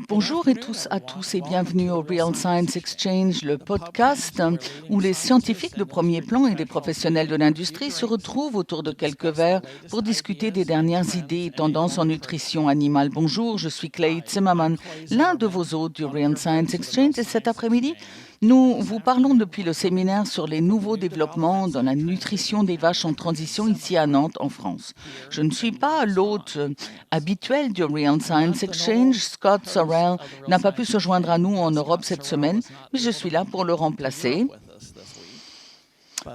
Bonjour à tous et bienvenue au Real Science Exchange, le podcast où les scientifiques de premier plan et des professionnels de l'industrie se retrouvent autour de quelques verres pour discuter des dernières idées et tendances en nutrition animale. Bonjour, je suis Clay Zimmerman, l'un de vos hôtes du Real Science Exchange et cet après-midi, nous vous parlons depuis le séminaire sur les nouveaux développements dans la nutrition des vaches en transition ici à Nantes, en France. Je ne suis pas l'hôte habituel du Real Science Exchange. Scott Sorrell n'a pas pu se joindre à nous en Europe cette semaine, mais je suis là pour le remplacer.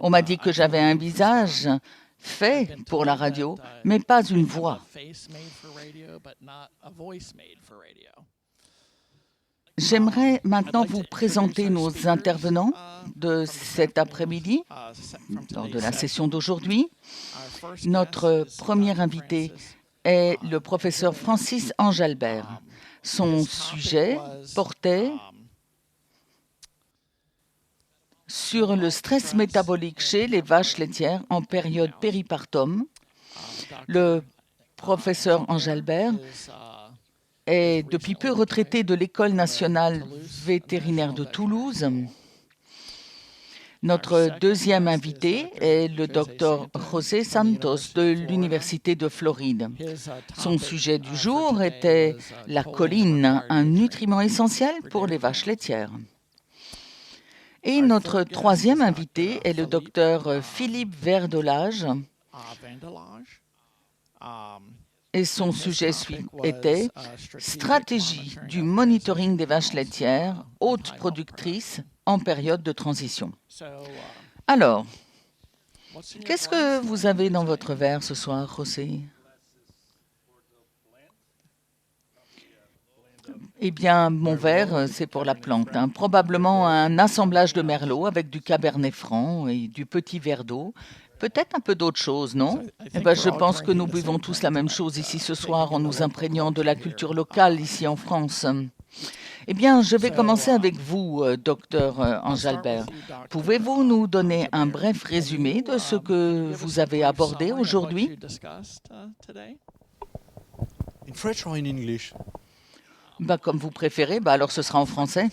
On m'a dit que j'avais un visage fait pour la radio, mais pas une voix. J'aimerais maintenant vous présenter nos intervenants de cet après-midi, lors de la session d'aujourd'hui. Notre premier invité est le professeur Francis Enjalbert. Son sujet portait sur le stress métabolique chez les vaches laitières en période péripartum. Le professeur Enjalbert est depuis peu retraité de l'École nationale vétérinaire de Toulouse. Notre deuxième invité est le docteur José Santos de l'Université de Floride. Son sujet du jour était la choline, un nutriment essentiel pour les vaches laitières. Et notre troisième invité est le docteur Philippe Verdelage. Et son sujet était « Stratégie du monitoring des vaches laitières, hautes productrices en période de transition ». Alors, qu'est-ce que vous avez dans votre verre ce soir, José? Eh bien, mon verre, c'est pour la plante. Probablement un assemblage de merlot avec du cabernet franc et du petit verre d'eau. Peut-être un peu d'autre chose, non? Je pense que nous buvons tous la même chose ici ce soir en nous imprégnant de la culture locale ici en France. Eh bien, je vais commencer avec vous, docteur Enjalbert. Pouvez-vous nous donner un bref résumé de ce que vous avez abordé aujourd'hui? In French or in English? Comme vous préférez, alors ce sera en français.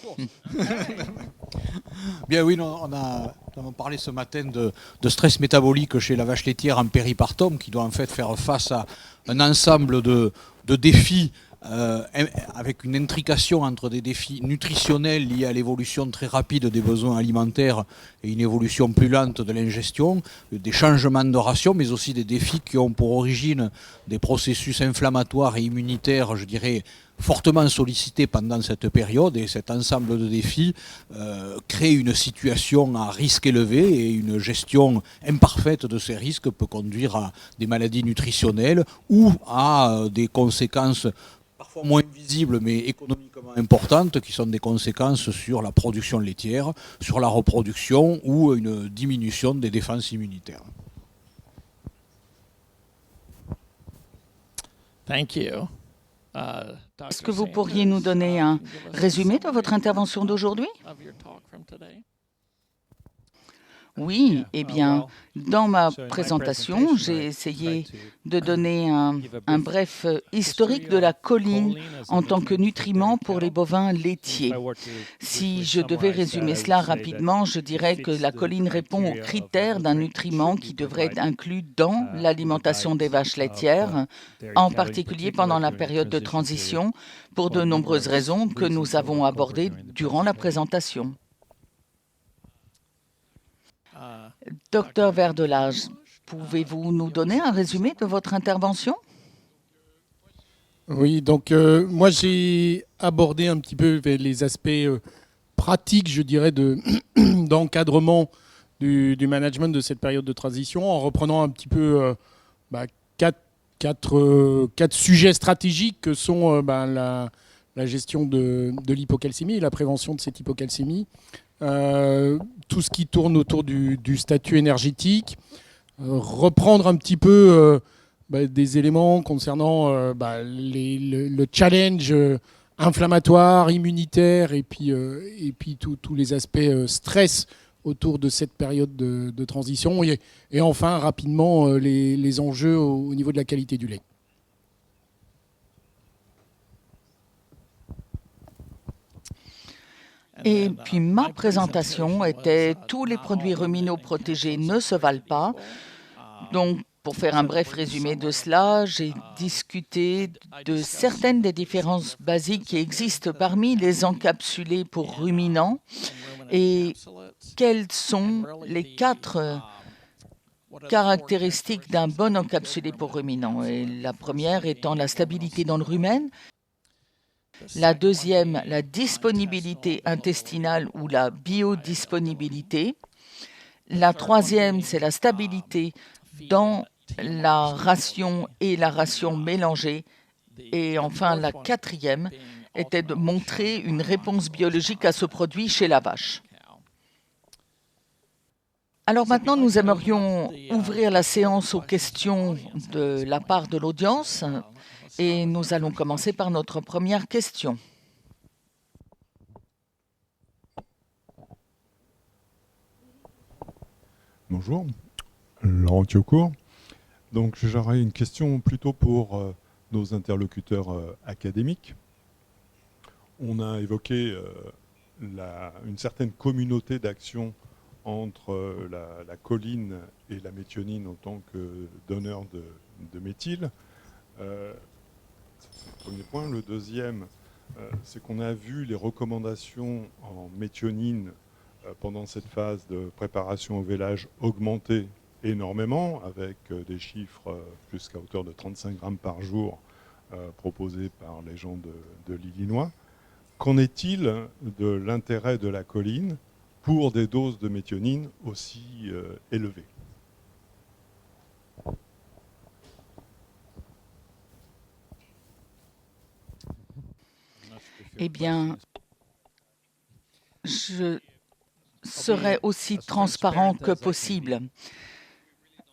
Bien oui, nous avons parlé ce matin de stress métabolique chez la vache laitière en péripartum, qui doit en fait faire face à un ensemble de défis avec une intrication entre des défis nutritionnels liés à l'évolution très rapide des besoins alimentaires et une évolution plus lente de l'ingestion, des changements de ration, mais aussi des défis qui ont pour origine des processus inflammatoires et immunitaires, je dirais, fortement sollicités pendant cette période, et cet ensemble de défis crée une situation à risque élevé, et une gestion imparfaite de ces risques peut conduire à des maladies nutritionnelles ou à des conséquences parfois moins visibles mais économiquement importantes, qui sont des conséquences sur la production laitière, sur la reproduction ou une diminution des défenses immunitaires. Thank you. Est-ce que vous pourriez nous donner un résumé de votre intervention d'aujourd'hui? Oui, eh bien, dans ma présentation, j'ai essayé de donner un bref historique de la choline en tant que nutriment pour les bovins laitiers. Si je devais résumer cela rapidement, je dirais que la choline répond aux critères d'un nutriment qui devrait être inclus dans l'alimentation des vaches laitières, en particulier pendant la période de transition, pour de nombreuses raisons que nous avons abordées durant la présentation. Docteur Verdelage, pouvez-vous nous donner un résumé de votre intervention? Oui, donc moi j'ai abordé un petit peu les aspects pratiques, je dirais, d'encadrement du management de cette période de transition, en reprenant un petit peu quatre sujets stratégiques que sont la gestion de l'hypocalcémie et la prévention de cette hypocalcémie, tout ce qui tourne autour du statut énergétique, reprendre un petit peu des éléments concernant le challenge inflammatoire, immunitaire et puis tous les aspects stress autour de cette période de transition et enfin rapidement les enjeux au niveau de la qualité du lait. Et puis ma présentation était « Tous les produits ruminaux protégés ne se valent pas ». Donc, pour faire un bref résumé de cela, j'ai discuté de certaines des différences basiques qui existent parmi les encapsulés pour ruminants et quelles sont les 4 caractéristiques d'un bon encapsulé pour ruminants. Et la première étant la stabilité dans le rumen, la deuxième, la disponibilité intestinale ou la biodisponibilité. La troisième, c'est la stabilité dans la ration et la ration mélangée. Et enfin, la quatrième était de montrer une réponse biologique à ce produit chez la vache. Alors maintenant, nous aimerions ouvrir la séance aux questions de la part de l'audience et nous allons commencer par notre première question. Bonjour, Laurent Thiocourt. Donc j'aurais une question plutôt pour nos interlocuteurs académiques. On a évoqué une certaine communauté d'action entre la choline et la méthionine en tant que donneur de méthyle. C'est le premier point. Le deuxième, c'est qu'on a vu les recommandations en méthionine pendant cette phase de préparation au vélage augmenter énormément, avec des chiffres jusqu'à hauteur de 35 grammes par jour proposés par les gens de l'Illinois. Qu'en est-il de l'intérêt de la choline pour des doses de méthionine aussi élevées? Eh bien, je serai aussi transparent que possible.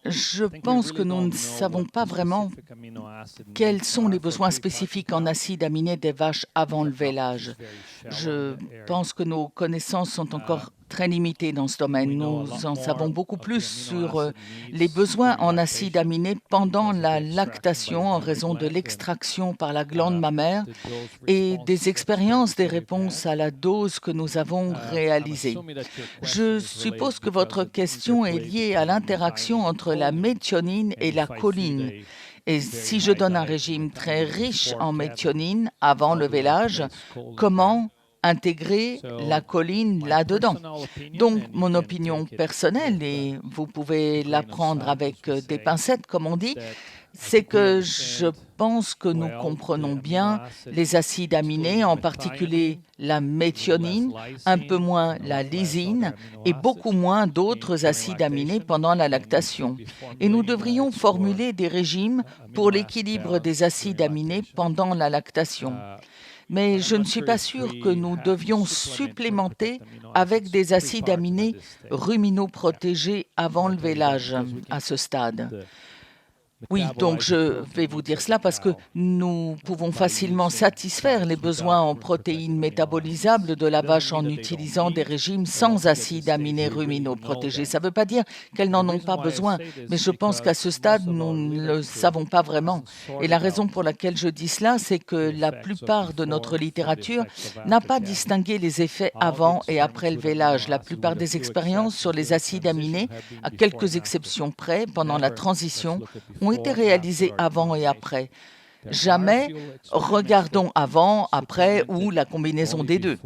Je pense que nous ne savons pas vraiment quels sont les besoins spécifiques en acides aminés des vaches avant le vélage. Je pense que nos connaissances sont encore très limitées dans ce domaine. Nous en savons beaucoup plus sur les besoins en acides aminés pendant la lactation en raison de l'extraction par la glande mammaire et des expériences des réponses à la dose que nous avons réalisées. Je suppose que votre question est liée à l'interaction entre la méthionine et la choline. Et si je donne un régime très riche en méthionine avant le vélage, comment intégrer la choline là-dedans? Donc, mon opinion personnelle, et vous pouvez la prendre avec des pincettes, comme on dit, c'est que je pense que nous comprenons bien les acides aminés, en particulier la méthionine, un peu moins la lysine et beaucoup moins d'autres acides aminés pendant la lactation. Et nous devrions formuler des régimes pour l'équilibre des acides aminés pendant la lactation. Mais je ne suis pas sûr que nous devions supplémenter avec des acides aminés ruminaux protégés avant le vélage à ce stade. Oui, donc je vais vous dire cela parce que nous pouvons facilement satisfaire les besoins en protéines métabolisables de la vache en utilisant des régimes sans acides aminés ruminaux protégés. Ça ne veut pas dire qu'elles n'en ont pas besoin, mais je pense qu'à ce stade, nous ne le savons pas vraiment. Et la raison pour laquelle je dis cela, c'est que la plupart de notre littérature n'a pas distingué les effets avant et après le vélage. La plupart des expériences sur les acides aminés, à quelques exceptions près, pendant la transition, ont été réalisés avant et après. Jamais regardons avant, après ou la combinaison des deux.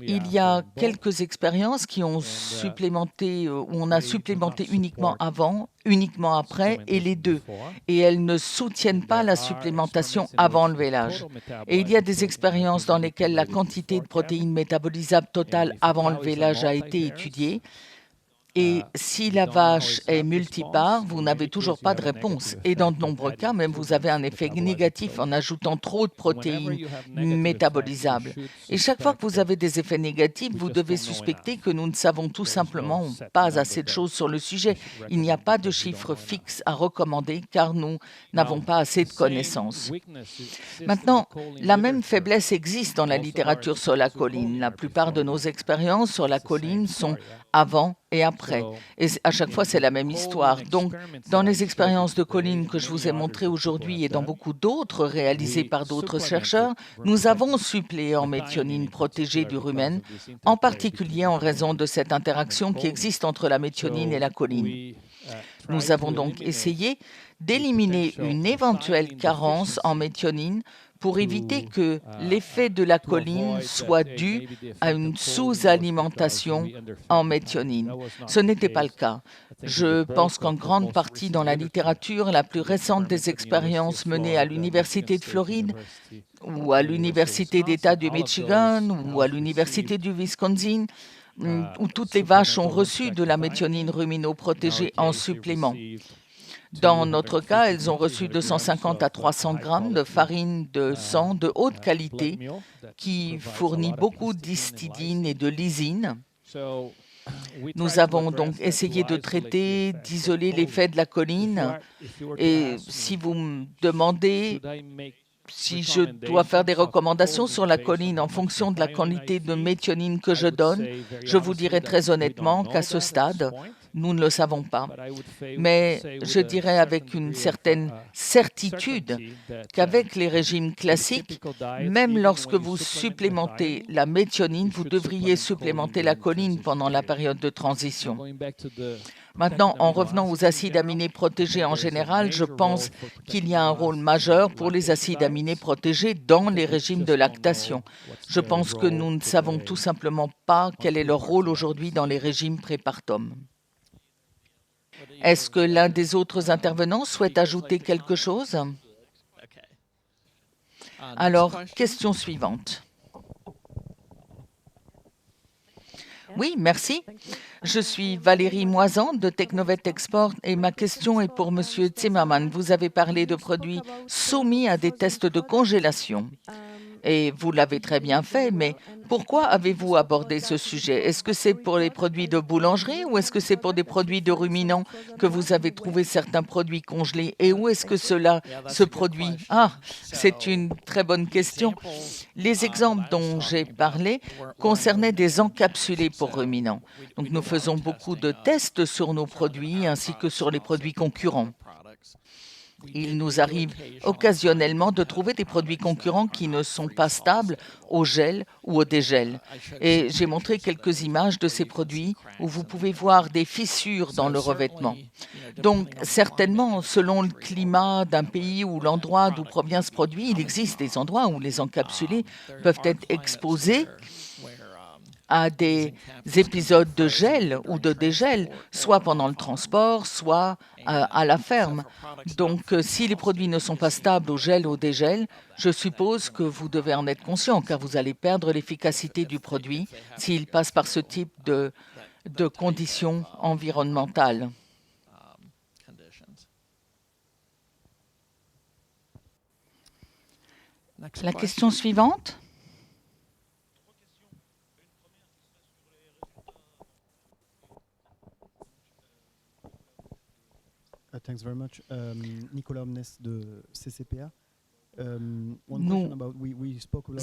Il y a quelques expériences qui ont supplémenté, où on a supplémenté uniquement avant, uniquement après et les deux. Et elles ne soutiennent pas la supplémentation avant le vélage. Et il y a des expériences dans lesquelles la quantité de protéines métabolisables totale avant le vélage a été étudiée. Et si la vache est multipare, vous n'avez toujours pas de réponse. Et dans de nombreux cas, même vous avez un effet négatif en ajoutant trop de protéines métabolisables. Et chaque fois que vous avez des effets négatifs, vous devez suspecter que nous ne savons tout simplement pas assez de choses sur le sujet. Il n'y a pas de chiffres fixes à recommander car nous n'avons pas assez de connaissances. Maintenant, la même faiblesse existe dans la littérature sur la choline. La plupart de nos expériences sur la choline sont avant et après. Et à chaque fois, c'est la même histoire. Donc, dans les expériences de collines que je vous ai montrées aujourd'hui et dans beaucoup d'autres réalisées par d'autres chercheurs, nous avons suppléé en méthionine protégée du rumen, en particulier en raison de cette interaction qui existe entre la méthionine et la choline. Nous avons donc essayé d'éliminer une éventuelle carence en méthionine pour éviter que l'effet de la choline soit dû à une sous-alimentation en méthionine. Ce n'était pas le cas. Je pense qu'en grande partie dans la littérature, la plus récente des expériences menées à l'Université de Floride ou à l'Université d'État du Michigan ou à l'Université du Wisconsin, où toutes les vaches ont reçu de la méthionine rumino-protégée en supplément. Dans notre cas, elles ont reçu 250 à 300 grammes de farine de sang de haute qualité qui fournit beaucoup d'histidine et de lysine. Nous avons donc essayé de traiter, d'isoler l'effet de la choline. Et si vous me demandez si je dois faire des recommandations sur la choline en fonction de la quantité de méthionine que je donne, je vous dirais très honnêtement qu'à ce stade, nous ne le savons pas. Mais je dirais avec une certaine certitude qu'avec les régimes classiques, même lorsque vous supplémentez la méthionine, vous devriez supplémenter la choline pendant la période de transition. Maintenant, en revenant aux acides aminés protégés en général, je pense qu'il y a un rôle majeur pour les acides aminés protégés dans les régimes de lactation. Je pense que nous ne savons tout simplement pas quel est leur rôle aujourd'hui dans les régimes prépartum. Est-ce que l'un des autres intervenants souhaite ajouter quelque chose? Alors, question suivante. Oui, merci. Je suis Valérie Moisan de Technovet Export et ma question est pour Monsieur Zimmermann. Vous avez parlé de produits soumis à des tests de congélation. Et vous l'avez très bien fait, mais pourquoi avez-vous abordé ce sujet? Est-ce que c'est pour les produits de boulangerie ou est-ce que c'est pour des produits de ruminants que vous avez trouvé certains produits congelés? Et où est-ce que cela se produit? Ah, c'est une très bonne question. Les exemples dont j'ai parlé concernaient des encapsulés pour ruminants. Donc nous faisons beaucoup de tests sur nos produits ainsi que sur les produits concurrents. Il nous arrive occasionnellement de trouver des produits concurrents qui ne sont pas stables au gel ou au dégel. Et j'ai montré quelques images de ces produits où vous pouvez voir des fissures dans le revêtement. Donc, certainement, selon le climat d'un pays ou l'endroit d'où provient ce produit, il existe des endroits où les encapsulés peuvent être exposés à des épisodes de gel ou de dégel, soit pendant le transport, soit à la ferme. Donc, si les produits ne sont pas stables au gel ou au dégel, je suppose que vous devez en être conscient, car vous allez perdre l'efficacité du produit s'il passe par ce type de conditions environnementales. La question suivante. Thanks very much. Nicolas Omnes de CCPA. Nous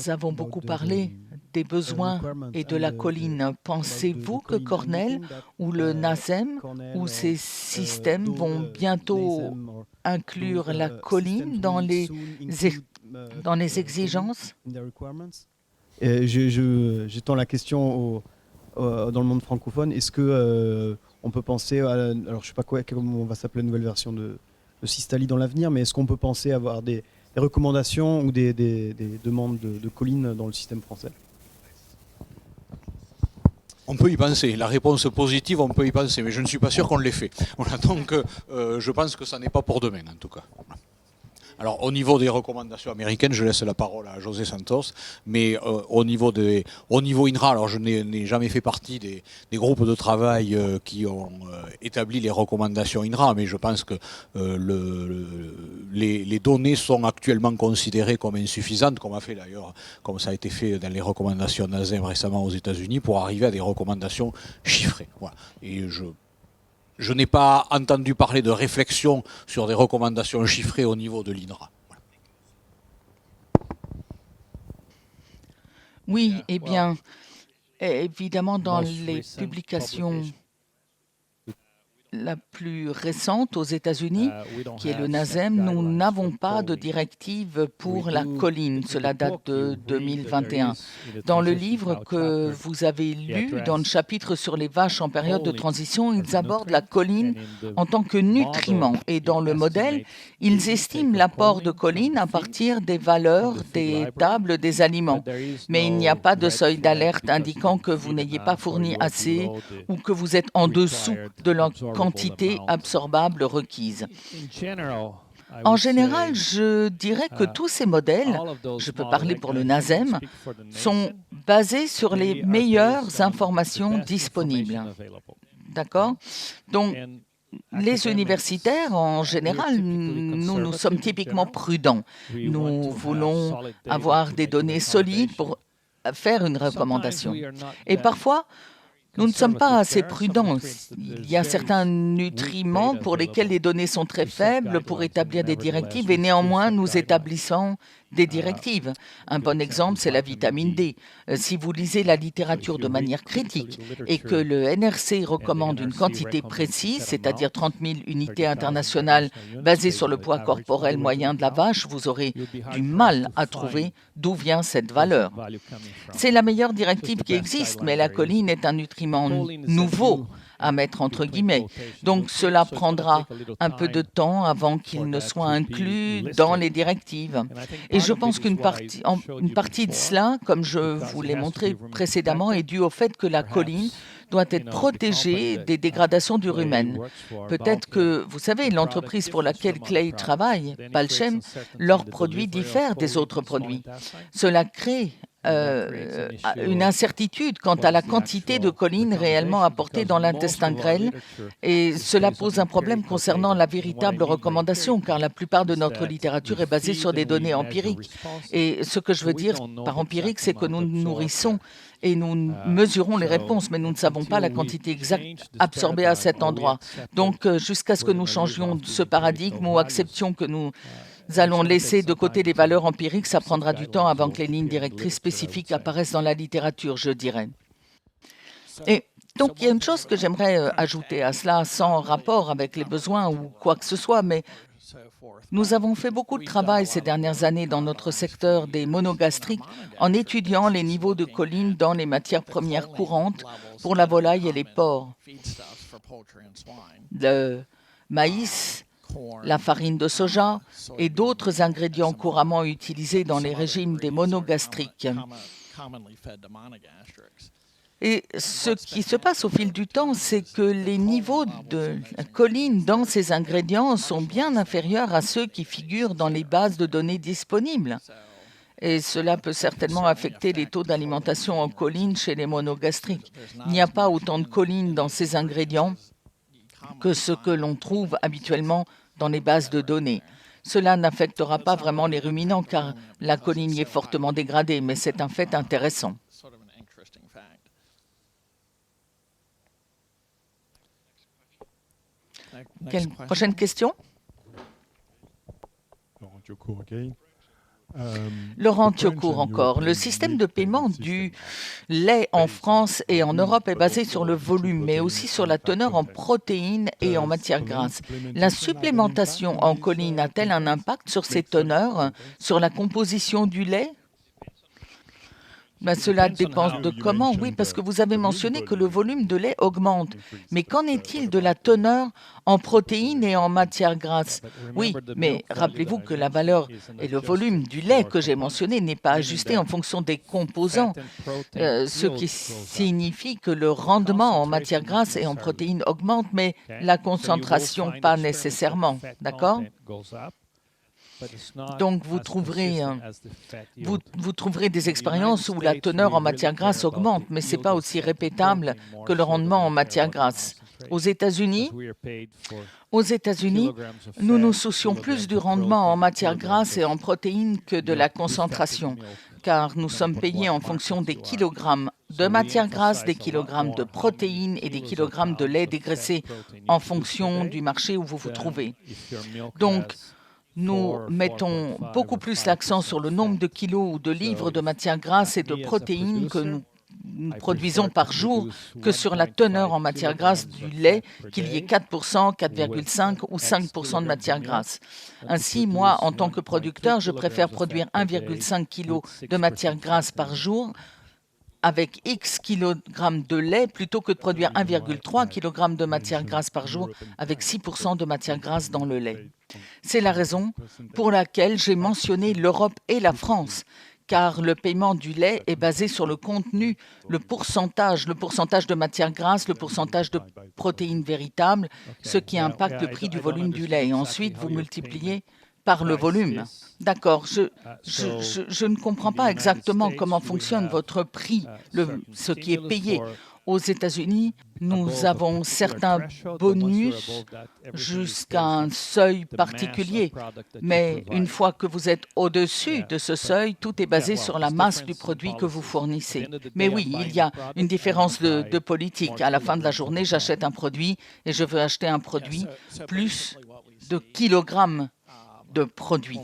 avons beaucoup parlé des besoins et de la choline. Pensez-vous que Cornell ou le NASEM ou ces systèmes vont bientôt inclure la choline dans les exigences? J'étends la question dans le monde francophone. Est-ce que on peut penser à, alors je ne sais pas comment va s'appeler la nouvelle version de Cystali dans l'avenir, mais est-ce qu'on peut penser avoir des recommandations ou des demandes de choline dans le système français? On peut y penser. La réponse positive, on peut y penser, mais je ne suis pas sûr qu'on l'ait fait. Voilà, donc je pense que ça n'est pas pour demain, en tout cas. Alors, au niveau des recommandations américaines, je laisse la parole à José Santos, mais au niveau INRA, alors je n'ai jamais fait partie des groupes de travail qui ont établi les recommandations INRA, mais je pense que les données sont actuellement considérées comme insuffisantes, comme ça a été fait dans les recommandations NASEM récemment aux États-Unis, pour arriver à des recommandations chiffrées. Voilà. Et je n'ai pas entendu parler de réflexion sur des recommandations chiffrées au niveau de l'INRA. Voilà. Oui, eh bien, Évidemment, dans les publications la plus récente aux États-Unis, qui est le NASEM, nous n'avons pas de directive pour la colline. Cela date de 2021. Dans le livre que vous avez lu, dans le chapitre sur les vaches en période de transition, ils abordent la colline en tant que nutriment. Et dans le modèle, ils estiment l'apport de colline à partir des valeurs des tables des aliments. Mais il n'y a pas de seuil d'alerte indiquant que vous n'ayez pas fourni assez ou que vous êtes en dessous de la quantité absorbable requise. En général, je dirais que tous ces modèles, je peux parler pour le NASEM, sont basés sur les meilleures informations disponibles. D'accord? Donc, les universitaires, en général, nous sommes typiquement prudents. Nous voulons avoir des données solides pour faire une recommandation. Et parfois, nous ne sommes pas assez prudents. Il y a certains nutriments pour lesquels les données sont très faibles pour établir des directives et néanmoins nous établissons des directives. Un bon exemple, c'est la vitamine D. Si vous lisez la littérature de manière critique et que le NRC recommande une quantité précise, c'est-à-dire 30 000 unités internationales basées sur le poids corporel moyen de la vache, vous aurez du mal à trouver d'où vient cette valeur. C'est la meilleure directive qui existe, mais la choline est un nutriment nouveau à mettre entre guillemets. Donc cela prendra un peu de temps avant qu'il ne soit inclus dans les directives. Et je pense qu'une partie de cela, comme je vous l'ai montré précédemment, est due au fait que la choline doit être protégée des dégradations du rumen. Peut-être que, vous savez, l'entreprise pour laquelle Clay travaille, Balchem, leurs produits diffèrent des autres produits. Cela crée une incertitude quant à la quantité de choline réellement apportée dans l'intestin grêle et cela pose un problème concernant la véritable recommandation car la plupart de notre littérature est basée sur des données empiriques. Et ce que je veux dire par empirique, c'est que nous nourrissons et nous mesurons les réponses, mais nous ne savons pas la quantité exacte absorbée à cet endroit. Donc, jusqu'à ce que nous changions ce paradigme ou acceptions que nous allons laisser de côté les valeurs empiriques, ça prendra du temps avant que les lignes directrices spécifiques apparaissent dans la littérature, je dirais. Et donc, il y a une chose que j'aimerais ajouter à cela, sans rapport avec les besoins ou quoi que ce soit, mais nous avons fait beaucoup de travail ces dernières années dans notre secteur des monogastriques en étudiant les niveaux de choline dans les matières premières courantes pour la volaille et les porcs. Le maïs, la farine de soja et d'autres ingrédients couramment utilisés dans les régimes des monogastriques. Et ce qui se passe au fil du temps, c'est que les niveaux de choline dans ces ingrédients sont bien inférieurs à ceux qui figurent dans les bases de données disponibles. Et cela peut certainement affecter les taux d'alimentation en choline chez les monogastriques. Il n'y a pas autant de choline dans ces ingrédients que ce que l'on trouve habituellement dans les bases de données. Cela n'affectera pas vraiment les ruminants car la choline y est fortement dégradée, mais c'est un fait intéressant. Prochaine question. Laurent Thiocourt encore. Le système de paiement du lait en France et en Europe est basé sur le volume, mais aussi sur la teneur en protéines et en matières grasses. La supplémentation en choline a-t-elle un impact sur ces teneurs, sur la composition du lait ? Cela dépend de comment, oui, parce que vous avez mentionné que le volume de lait augmente. Mais qu'en est-il de la teneur en protéines et en matières grasses? Oui, mais rappelez-vous que la valeur et le volume du lait que j'ai mentionné n'est pas ajusté en fonction des composants, ce qui signifie que le rendement en matières grasses et en protéines augmente, mais la concentration pas nécessairement, d'accord ? Donc, vous trouverez des expériences où la teneur en matière grasse augmente, mais ce n'est pas aussi répétable que le rendement en matière grasse. Aux États-Unis, nous nous soucions plus du rendement en matière grasse et en protéines que de la concentration, car nous sommes payés en fonction des kilogrammes de matière grasse, des kilogrammes de protéines et des kilogrammes de lait dégraissé en fonction du marché où vous vous trouvez. Donc, nous mettons beaucoup plus l'accent sur le nombre de kilos ou de livres de matières grasses et de protéines que nous produisons par jour que sur la teneur en matière grasse du lait, qu'il y ait 4%, 4,5 ou 5% de matière grasse. Ainsi, moi, en tant que producteur, je préfère produire 1,5 kg de matière grasse par jour avec X kilogrammes de lait plutôt que de produire 1,3 kg de matière grasse par jour avec 6% de matière grasse dans le lait. C'est la raison pour laquelle j'ai mentionné l'Europe et la France, car le paiement du lait est basé sur le contenu, le pourcentage de matière grasse, le pourcentage de protéines véritables, ce qui impacte le prix du volume du lait. Et ensuite, vous multipliez par le volume. D'accord, je ne comprends pas exactement comment fonctionne votre prix, ce qui est payé. Aux États-Unis, nous avons certains bonus jusqu'à un seuil particulier. Mais une fois que vous êtes au-dessus de ce seuil, tout est basé sur la masse du produit que vous fournissez. Mais oui, il y a une différence de politique. À la fin de la journée, j'achète un produit et je veux acheter un produit plus de kilogrammes de produits.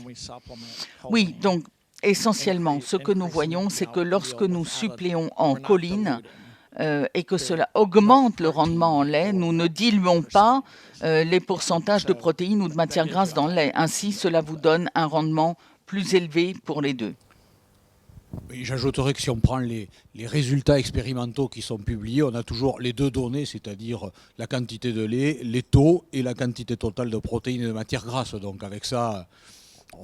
Oui, donc essentiellement, ce que nous voyons, c'est que lorsque nous suppléons en choline et que cela augmente le rendement en lait, nous ne diluons pas les pourcentages de protéines ou de matière grasse dans le lait. Ainsi, cela vous donne un rendement plus élevé pour les deux. Et j'ajouterais que si on prend les résultats expérimentaux qui sont publiés, on a toujours les deux données, c'est-à-dire la quantité de lait, les taux et la quantité totale de protéines et de matières grasses. Donc avec ça,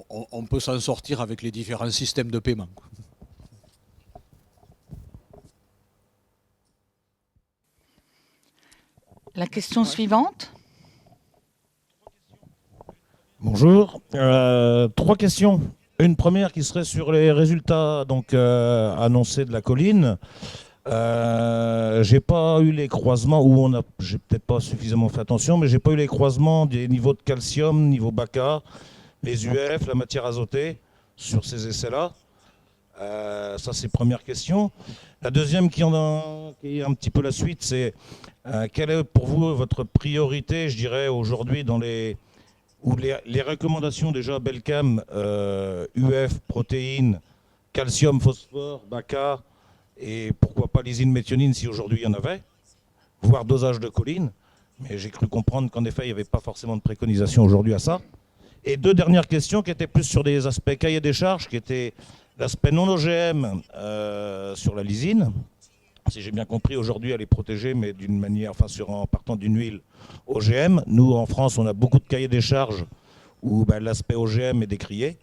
on peut s'en sortir avec les différents systèmes de paiement. La question suivante. Bonjour. 3 questions. Une première qui serait sur les résultats annoncés de la colline. J'ai pas eu les croisements, j'ai peut-être pas suffisamment fait attention, mais j'ai pas eu les croisements des niveaux de calcium, niveau BACA, les UF, la matière azotée sur ces essais-là. Ça, c'est première question. La deuxième qui est un petit peu la suite, c'est quelle est pour vous votre priorité, je dirais, aujourd'hui dans les recommandations déjà Belcam, UF, protéines, calcium, phosphore, BACA et pourquoi pas lysine, méthionine si aujourd'hui il y en avait, voire dosage de choline. Mais j'ai cru comprendre qu'en effet il n'y avait pas forcément de préconisation aujourd'hui à ça. Et 2 dernières questions qui étaient plus sur des aspects cahier des charges, qui étaient l'aspect non OGM sur la lysine. Si j'ai bien compris, aujourd'hui, elle est protégée, mais d'une manière, en partant d'une huile OGM. Nous, en France, on a beaucoup de cahiers des charges où l'aspect OGM est décrié.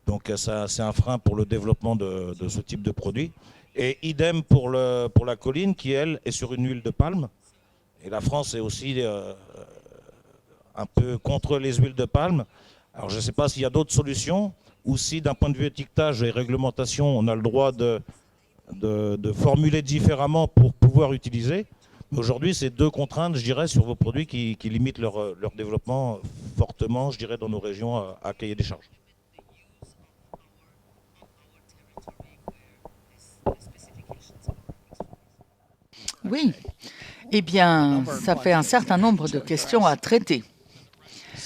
Donc, ça, c'est un frein pour le développement de ce type de produit. Et idem pour la choline, qui, elle, est sur une huile de palme. Et la France est aussi un peu contre les huiles de palme. Alors, je ne sais pas s'il y a d'autres solutions, ou si, d'un point de vue étiquetage et réglementation, on a le droit de formuler différemment pour pouvoir utiliser. Mais aujourd'hui, c'est 2 contraintes, je dirais, sur vos produits qui limitent leur développement fortement, je dirais, dans nos régions à cahier des charges. Oui, eh bien, ça fait un certain nombre de questions à traiter.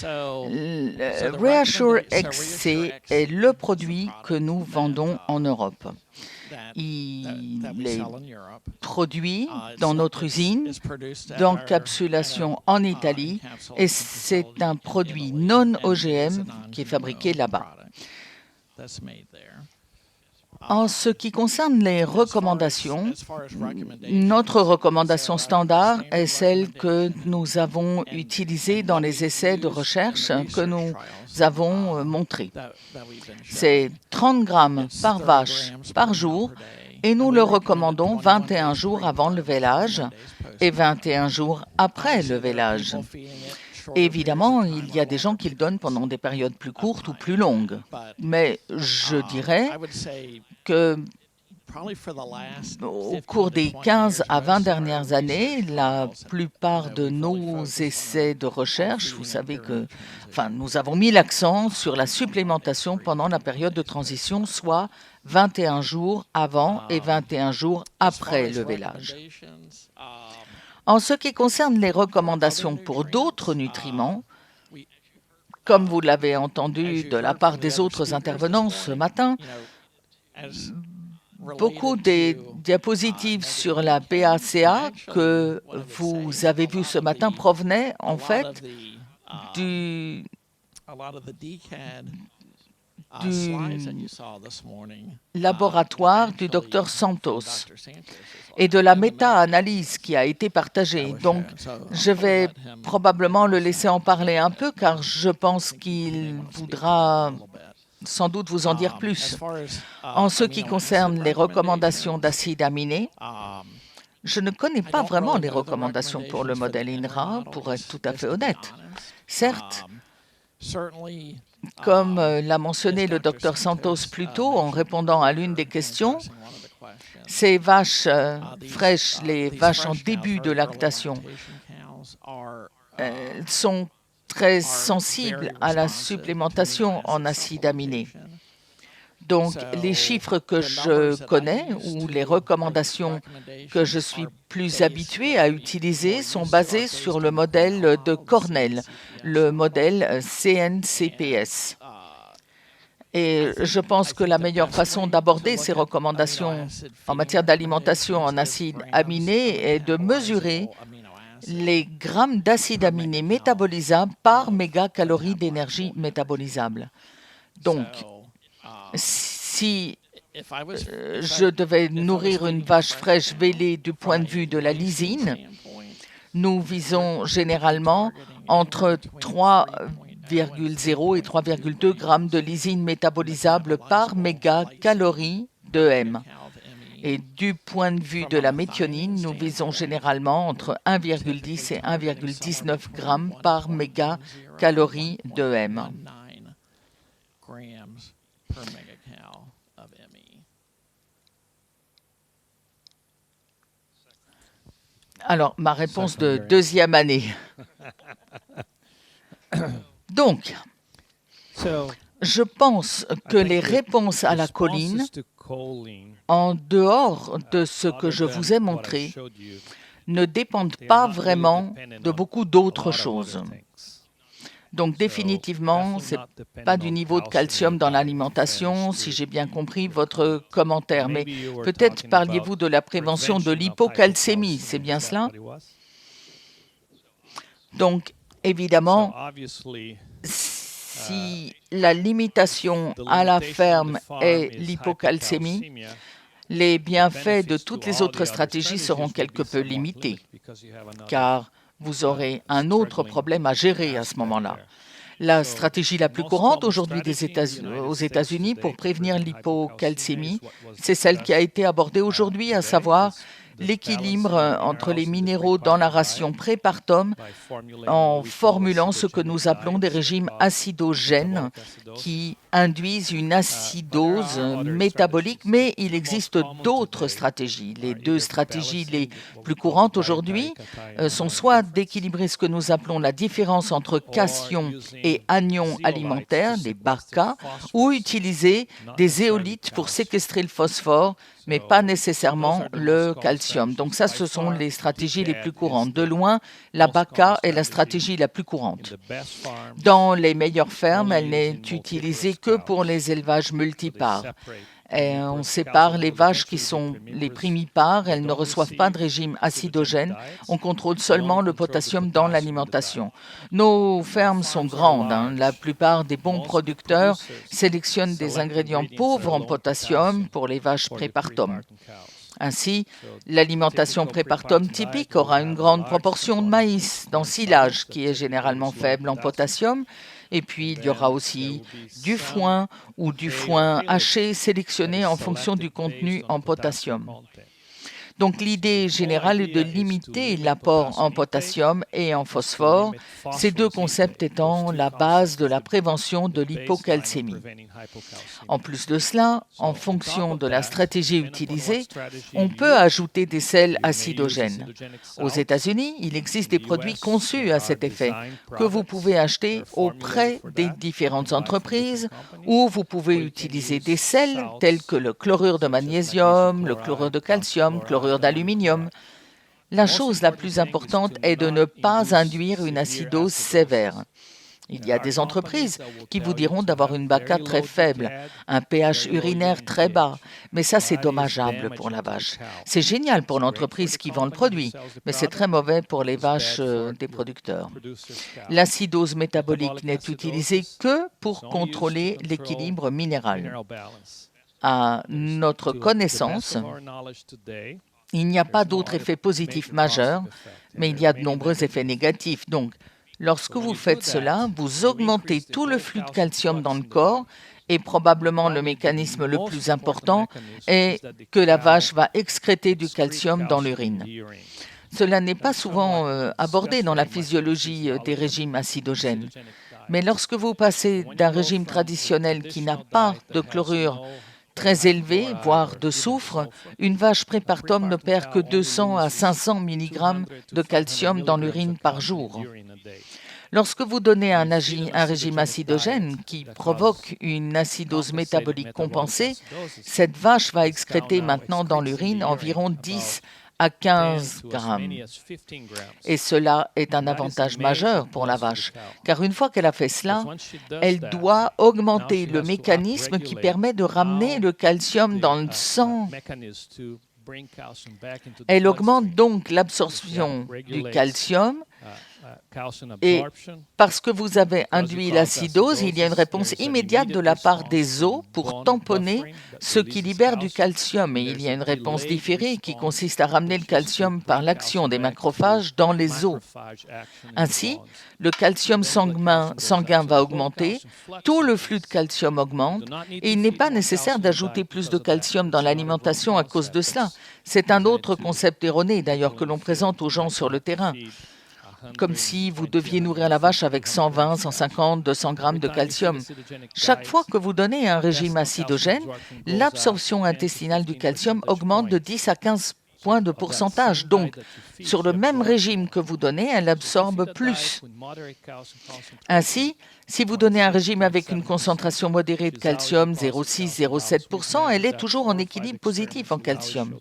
Le Reassure XC est le produit que nous vendons en Europe. Il est produit dans notre usine d'encapsulation en Italie et c'est un produit non OGM qui est fabriqué là-bas. En ce qui concerne les recommandations, notre recommandation standard est celle que nous avons utilisée dans les essais de recherche que nous avons montrés. C'est 30 grammes par vache par jour et nous le recommandons 21 jours avant le vêlage et 21 jours après le vêlage. Évidemment, il y a des gens qui le donnent pendant des périodes plus courtes ou plus longues. Mais je dirais que au cours des 15 à 20 dernières années, la plupart de nos essais de recherche, vous savez que nous avons mis l'accent sur la supplémentation pendant la période de transition, soit 21 jours avant et 21 jours après le vêlage. En ce qui concerne les recommandations pour d'autres nutriments, comme vous l'avez entendu de la part des autres intervenants ce matin, beaucoup des diapositives sur la BACA que vous avez vues ce matin provenaient en fait du laboratoire du Dr Santos et de la méta-analyse qui a été partagée. Donc, je vais probablement le laisser en parler un peu car je pense qu'il voudra sans doute vous en dire plus. En ce qui concerne les recommandations d'acides aminés, je ne connais pas vraiment les recommandations pour le modèle INRA, pour être tout à fait honnête. Certes, comme l'a mentionné le Dr Santos plus tôt en répondant à l'une des questions, ces vaches fraîches, les vaches en début de lactation, sont très sensibles à la supplémentation en acides aminés. Donc, les chiffres que je connais ou les recommandations que je suis plus habitué à utiliser sont basées sur le modèle de Cornell, le modèle CNCPS. Et je pense que la meilleure façon d'aborder ces recommandations en matière d'alimentation en acides aminés est de mesurer les grammes d'acides aminés métabolisables par mégacalorie d'énergie métabolisable. Donc, si je devais nourrir une vache fraîche vélée du point de vue de la lysine, nous visons généralement entre 3,0 et 3,2 grammes de lysine métabolisable par mégacalorie de M. Et du point de vue de la méthionine, nous visons généralement entre 1,10 et 1,19 grammes par mégacalorie de M. Alors, ma réponse de deuxième année. Donc, je pense que les réponses à la choline, en dehors de ce que je vous ai montré, ne dépendent pas vraiment de beaucoup d'autres choses. Donc définitivement, ce n'est pas du niveau de calcium dans l'alimentation, si j'ai bien compris votre commentaire. Mais peut-être parliez-vous de la prévention de l'hypocalcémie, c'est bien cela? Donc évidemment, si la limitation à la ferme est l'hypocalcémie, les bienfaits de toutes les autres stratégies seront quelque peu limités, car vous aurez un autre problème à gérer à ce moment-là. La stratégie la plus courante aujourd'hui aux États-Unis pour prévenir l'hypocalcémie, c'est celle qui a été abordée aujourd'hui, à savoir l'équilibre entre les minéraux dans la ration prépartum en formulant ce que nous appelons des régimes acidogènes qui induisent une acidose métabolique, mais il existe d'autres stratégies. Les deux stratégies les plus courantes aujourd'hui sont soit d'équilibrer ce que nous appelons la différence entre cation et anion alimentaire, les BACA, ou utiliser des éolytes pour séquestrer le phosphore, mais pas nécessairement le calcium. Donc ça, ce sont les stratégies les plus courantes. De loin, la BACA est la stratégie la plus courante. Dans les meilleures fermes, elle n'est utilisée que pour les élevages multipares. Et on sépare les vaches qui sont les primipares, elles ne reçoivent pas de régime acidogène, on contrôle seulement le potassium dans l'alimentation. Nos fermes sont grandes, la plupart des bons producteurs sélectionnent des ingrédients pauvres en potassium pour les vaches prépartum. Ainsi, l'alimentation prépartum typique aura une grande proportion de maïs d'ensilage qui est généralement faible en potassium. Et puis, il y aura aussi du foin ou du foin haché sélectionné en fonction du contenu en potassium. Donc, l'idée générale est de limiter l'apport en potassium et en phosphore, ces deux concepts étant la base de la prévention de l'hypocalcémie. En plus de cela, en fonction de la stratégie utilisée, on peut ajouter des sels acidogènes. Aux États-Unis, il existe des produits conçus à cet effet que vous pouvez acheter auprès des différentes entreprises ou vous pouvez utiliser des sels tels que le chlorure de magnésium, le chlorure de calcium, chlorure d'aluminium. La chose la plus importante est de ne pas induire une acidose sévère. Il y a des entreprises qui vous diront d'avoir une BACA très faible, un pH urinaire très bas, mais ça c'est dommageable pour la vache. C'est génial pour l'entreprise qui vend le produit, mais c'est très mauvais pour les vaches des producteurs. L'acidose métabolique n'est utilisée que pour contrôler l'équilibre minéral. À notre connaissance, il n'y a pas d'autres effets positifs majeurs, mais il y a de nombreux effets négatifs. Donc, lorsque vous faites cela, vous augmentez tout le flux de calcium dans le corps et probablement le mécanisme le plus important est que la vache va excréter du calcium dans l'urine. Cela n'est pas souvent abordé dans la physiologie des régimes acidogènes. Mais lorsque vous passez d'un régime traditionnel qui n'a pas de chlorure très élevé, voire de soufre, une vache prépartum ne perd que 200 à 500 mg de calcium dans l'urine par jour. Lorsque vous donnez un régime acidogène qui provoque une acidose métabolique compensée, cette vache va excréter maintenant dans l'urine environ 10 à 15 grammes. Et cela est un avantage majeur pour la vache, car une fois qu'elle a fait cela, elle doit augmenter le mécanisme qui permet de ramener le calcium dans le sang. Elle augmente donc l'absorption du calcium et parce que vous avez induit l'acidose, il y a une réponse immédiate de la part des os pour tamponner ce qui libère du calcium. Et il y a une réponse différée qui consiste à ramener le calcium par l'action des macrophages dans les os. Ainsi, le calcium sanguin va augmenter, tout le flux de calcium augmente et il n'est pas nécessaire d'ajouter plus de calcium dans l'alimentation à cause de cela. C'est un autre concept erroné d'ailleurs que l'on présente aux gens sur le terrain. Comme si vous deviez nourrir la vache avec 120, 150, 200 grammes de calcium. Chaque fois que vous donnez un régime acidogène, l'absorption intestinale du calcium augmente de 10 à 15 points de pourcentage. Donc, sur le même régime que vous donnez, elle absorbe plus. Ainsi, si vous donnez un régime avec une concentration modérée de calcium, 0,6-0,7%, elle est toujours en équilibre positif en calcium.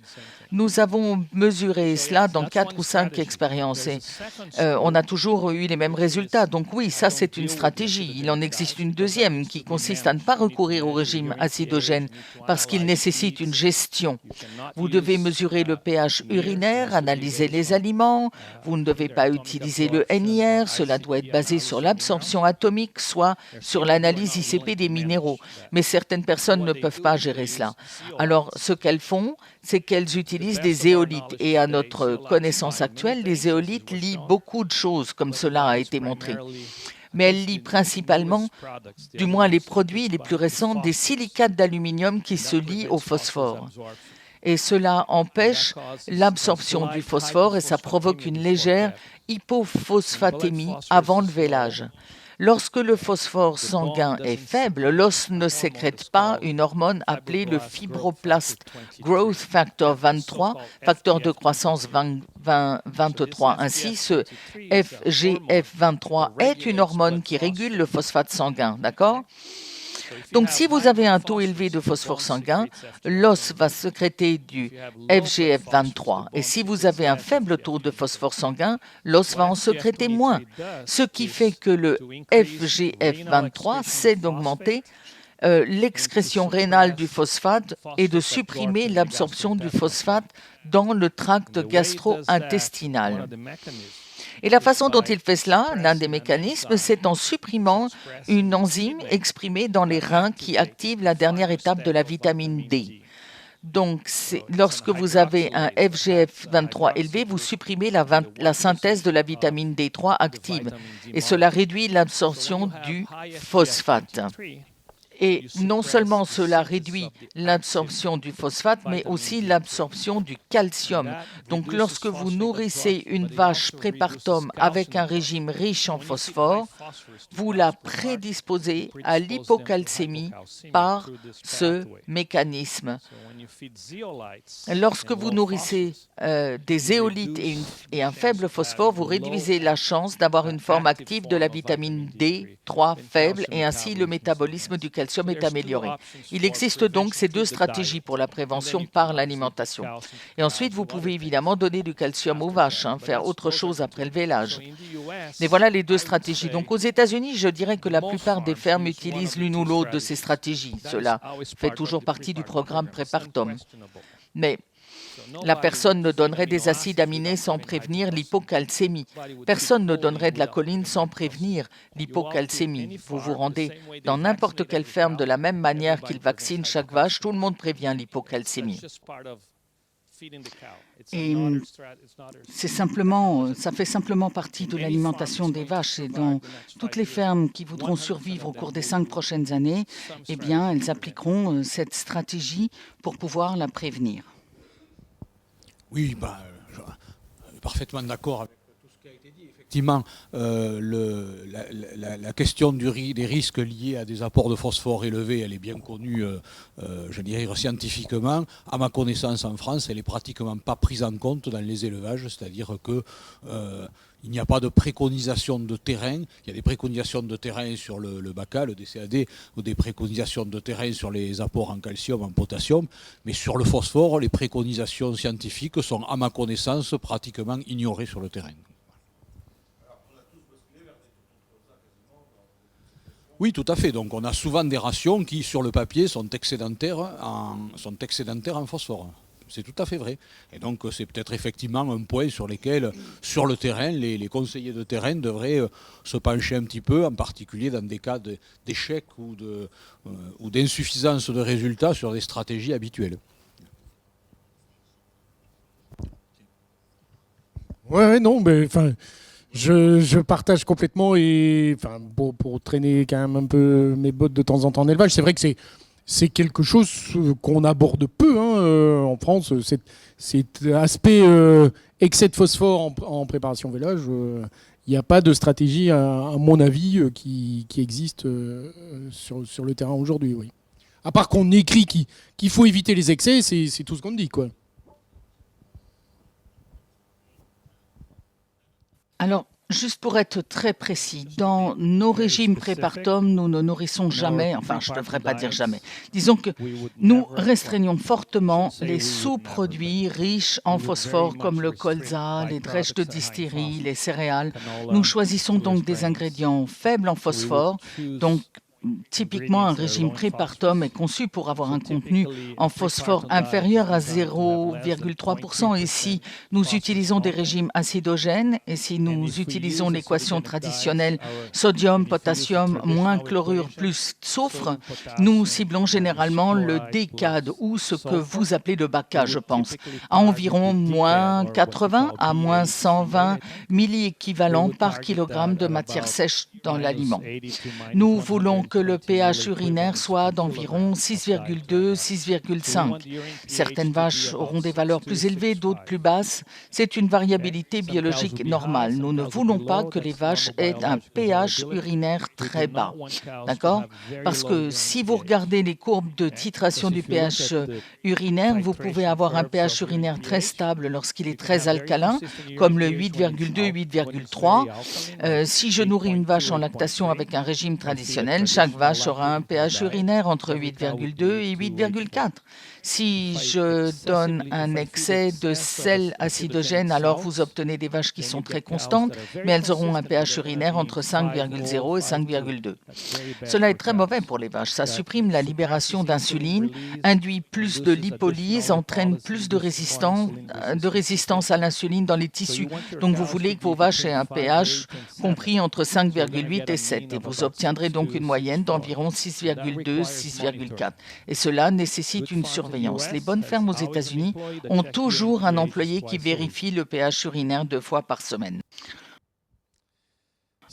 Nous avons mesuré cela dans 4 ou 5 expériences et on a toujours eu les mêmes résultats. Donc oui, ça c'est une stratégie. Il en existe une deuxième qui consiste à ne pas recourir au régime acidogène parce qu'il nécessite une gestion. Vous devez mesurer le pH urinaire, analyser les aliments, vous ne devez pas utiliser le NIR, cela doit être basé sur l'absorption atomique, soit sur l'analyse ICP des minéraux. Mais certaines personnes ne peuvent pas gérer cela. Alors ce qu'elles font, c'est qu'elles utilisent des éolytes. Et à notre connaissance actuelle, les éolytes lient beaucoup de choses, comme cela a été montré. Mais elles lient principalement, du moins les produits les plus récents, des silicates d'aluminium qui se lient au phosphore. Et cela empêche l'absorption du phosphore et ça provoque une légère hypophosphatémie avant le vélage. Lorsque le phosphore sanguin est faible, l'os ne sécrète pas une hormone appelée le fibroblast growth factor 23, facteur de croissance 23. Ainsi, ce FGF23 est une hormone qui régule le phosphate sanguin, d'accord ? Donc, si vous avez un taux élevé de phosphore sanguin, l'os va sécréter du FGF23. Et si vous avez un faible taux de phosphore sanguin, l'os va en sécréter moins. Ce qui fait que le FGF23, c'est d'augmenter l'excrétion rénale du phosphate et de supprimer l'absorption du phosphate dans le tract gastro-intestinal. Et la façon dont il fait cela, l'un des mécanismes, c'est en supprimant une enzyme exprimée dans les reins qui active la dernière étape de la vitamine D. Donc, lorsque vous avez un FGF23 élevé, vous supprimez la synthèse de la vitamine D3 active et cela réduit l'absorption du phosphate. Et non seulement cela réduit l'absorption du phosphate, mais aussi l'absorption du calcium. Donc lorsque vous nourrissez une vache prépartum avec un régime riche en phosphore, vous la prédisposez à l'hypocalcémie par ce mécanisme. Lorsque vous nourrissez des éolytes et un faible phosphore, vous réduisez la chance d'avoir une forme active de la vitamine D3 faible et ainsi le métabolisme du calcium calcium est amélioré. Il existe donc ces deux stratégies pour la prévention par l'alimentation. Et ensuite, vous pouvez évidemment donner du calcium aux vaches, faire autre chose après le vélage. Mais voilà les deux stratégies. Donc aux États-Unis, je dirais que la plupart des fermes utilisent l'une ou l'autre de ces stratégies. Cela fait toujours partie du programme Prépartum. Mais la personne ne donnerait des acides aminés sans prévenir l'hypocalcémie. Personne ne donnerait de la choline sans prévenir l'hypocalcémie. Vous vous rendez dans n'importe quelle ferme de la même manière qu'ils vaccinent chaque vache, tout le monde prévient l'hypocalcémie. Et ça fait simplement partie de l'alimentation des vaches. Et dans toutes les fermes qui voudront survivre au cours des 5 prochaines années, eh bien, elles appliqueront cette stratégie pour pouvoir la prévenir. Oui, je suis parfaitement d'accord avec tout ce qui a été dit. Effectivement, la question des risques liés à des apports de phosphore élevés, elle est bien connue, je dirais, scientifiquement. À ma connaissance, en France, elle n'est pratiquement pas prise en compte dans les élevages, c'est-à-dire que il n'y a pas de préconisation de terrain. Il y a des préconisations de terrain sur le BACA, le DCAD, ou des préconisations de terrain sur les apports en calcium, en potassium. Mais sur le phosphore, les préconisations scientifiques sont, à ma connaissance, pratiquement ignorées sur le terrain. Oui, tout à fait. Donc on a souvent des rations qui, sur le papier, sont excédentaires en phosphore. C'est tout à fait vrai. Et donc c'est peut-être effectivement un point sur lequel, sur le terrain, les conseillers de terrain devraient se pencher un petit peu, en particulier dans des cas d'échec ou d'insuffisance de résultats sur des stratégies habituelles. Ouais, non, mais enfin, je partage complètement et enfin pour traîner quand même un peu mes bottes de temps en temps en élevage, c'est vrai que c'est quelque chose qu'on aborde peu en France. Cet aspect excès de phosphore en préparation vélage, il n'y a pas de stratégie, à mon avis, qui existe sur le terrain aujourd'hui. Oui. À part qu'on écrit qu'il faut éviter les excès, c'est tout ce qu'on dit, quoi. Alors, juste pour être très précis, dans nos régimes prépartum, nous ne nourrissons jamais, enfin je ne devrais pas dire jamais, disons que nous restreignons fortement les sous-produits riches en phosphore comme le colza, les drèches de distillerie, les céréales. Nous choisissons donc des ingrédients faibles en phosphore, donc typiquement, un régime prépartum est conçu pour avoir un contenu en phosphore inférieur à 0,3%. Et si nous utilisons des régimes acidogènes et si nous utilisons l'équation traditionnelle sodium, potassium, moins chlorure plus soufre, nous ciblons généralement le DCAD ou ce que vous appelez le BACA, je pense, à environ moins 80 à moins 120 milli-équivalents par kilogramme de matière sèche dans l'aliment. Nous voulons que le pH urinaire soit d'environ 6,2, 6,5. Certaines vaches auront des valeurs plus élevées, d'autres plus basses. C'est une variabilité biologique normale. Nous ne voulons pas que les vaches aient un pH urinaire très bas. D'accord ? Parce que si vous regardez les courbes de titration du pH urinaire, vous pouvez avoir un pH urinaire très stable lorsqu'il est très alcalin, comme le 8,2, 8,3. Si je nourris une vache en lactation avec un régime traditionnel, chaque vache aura un pH urinaire entre 8,2 et 8,4. Si je donne un excès de sel acidogène, alors vous obtenez des vaches qui sont très constantes, mais elles auront un pH urinaire entre 5,0 et 5,2. Cela est très mauvais pour les vaches. Ça supprime la libération d'insuline, induit plus de lipolyse, entraîne plus de résistance à l'insuline dans les tissus. Donc vous voulez que vos vaches aient un pH compris entre 5,8 et 7. Et vous obtiendrez donc une moyenne d'environ 6,2, 6,4. Et cela nécessite une surveillance. Les bonnes fermes aux États-Unis ont toujours un employé qui vérifie le pH urinaire 2 fois par semaine.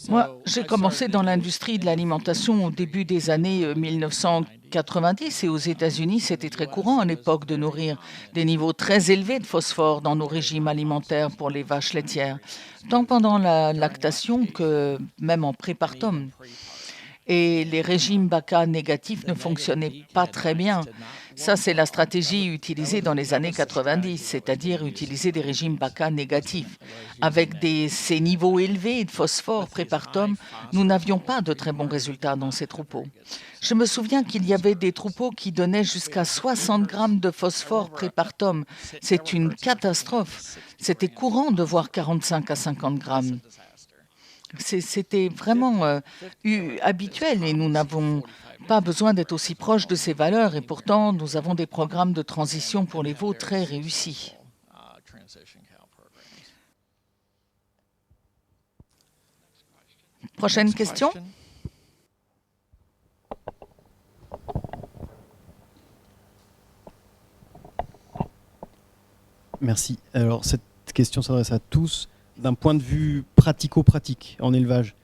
Moi, j'ai commencé dans l'industrie de l'alimentation au début des années 1990 et aux États-Unis, c'était très courant à l'époque de nourrir des niveaux très élevés de phosphore dans nos régimes alimentaires pour les vaches laitières, tant pendant la lactation que même en prépartum. et les régimes BACA négatifs ne fonctionnaient pas très bien. Ça, c'est la stratégie utilisée dans les années 90, c'est-à-dire utiliser des régimes BACA négatifs. Avec ces niveaux élevés de phosphore prépartum, nous n'avions pas de très bons résultats dans ces troupeaux. Je me souviens qu'il y avait des troupeaux qui donnaient jusqu'à 60 grammes de phosphore prépartum. C'est une catastrophe. C'était courant de voir 45 à 50 grammes. C'était vraiment habituel et nous n'avons pas besoin d'être aussi proches de ces valeurs et pourtant nous avons des programmes de transition pour les veaux très réussis. Prochaine question. Merci. Alors, cette question s'adresse à tous. D'un point de vue pratico-pratique en élevage,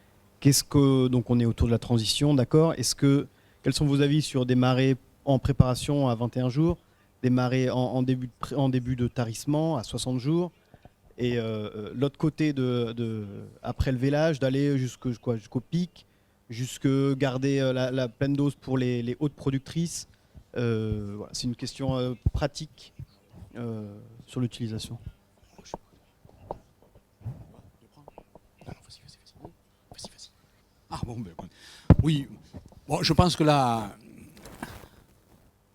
donc on est autour de la transition, d'accord. Quels sont vos avis sur des marées en préparation à 21 jours, des marées en début de tarissement à 60 jours, et l'autre côté après le vélage, d'aller jusqu'au pic, jusque garder la pleine dose pour les hautes productrices. Voilà, c'est une question pratique sur l'utilisation. Ah bon, ben, oui, bon, je pense que là,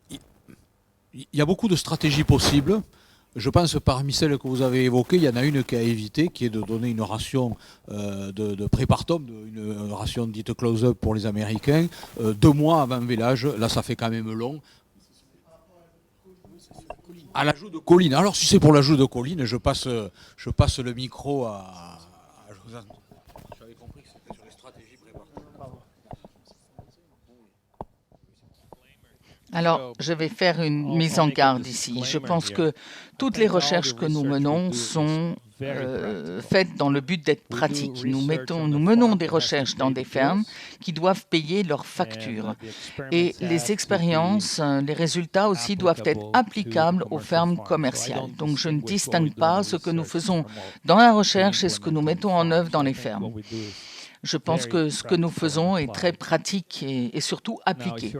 il y a beaucoup de stratégies possibles. Je pense que parmi celles que vous avez évoquées, il y en a une qui a évité, qui est de donner une ration de prépartum, une ration dite close-up pour les Américains, 2 mois avant le vélage. Là, ça fait quand même long. À l'ajout de choline. Alors, si c'est pour l'ajout de choline, je passe le micro à José. J'avais compris que c'était sur les stratégies préparatoires. Alors, je vais faire une mise en garde ici. Je pense que toutes les recherches que nous menons sont faites dans le but d'être pratiques. Nous menons des recherches dans des fermes qui doivent payer leurs factures. Et les expériences, les résultats aussi doivent être applicables aux fermes commerciales. Donc, je ne distingue pas ce que nous faisons dans la recherche et ce que nous mettons en œuvre dans les fermes. Je pense que ce que nous faisons est très pratique et surtout appliqué.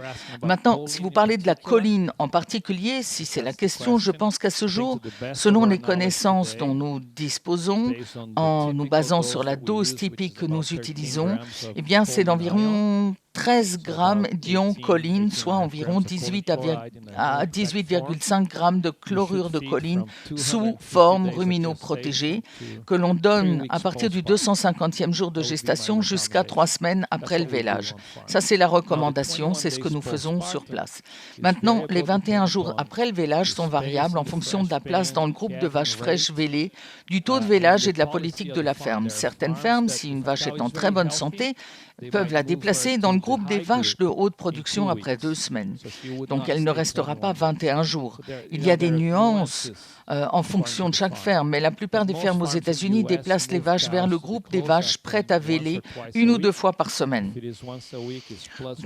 Maintenant, si vous parlez de la choline en particulier, si c'est la question, je pense qu'à ce jour, selon les connaissances dont nous disposons, en nous basant sur la dose typique que nous utilisons, eh bien, c'est d'environ 13 grammes d'ion choline, soit environ 18 à 18,5 grammes de chlorure de choline sous forme rumino-protégée, que l'on donne à partir du 250e jour de gestation jusqu'à 3 semaines après le vélage. Ça, c'est la recommandation, c'est ce que nous faisons sur place. Maintenant, les 21 jours après le vélage sont variables en fonction de la place dans le groupe de vaches fraîches vélées, du taux de vélage et de la politique de la ferme. Certaines fermes, si une vache est en très bonne santé, peuvent la déplacer dans le groupe des vaches de haute production après 2 semaines. Donc, elle ne restera pas 21 jours. Il y a des nuances en fonction de chaque ferme, mais la plupart des fermes aux États-Unis déplacent les vaches vers le groupe des vaches prêtes à véler 1 ou 2 fois par semaine.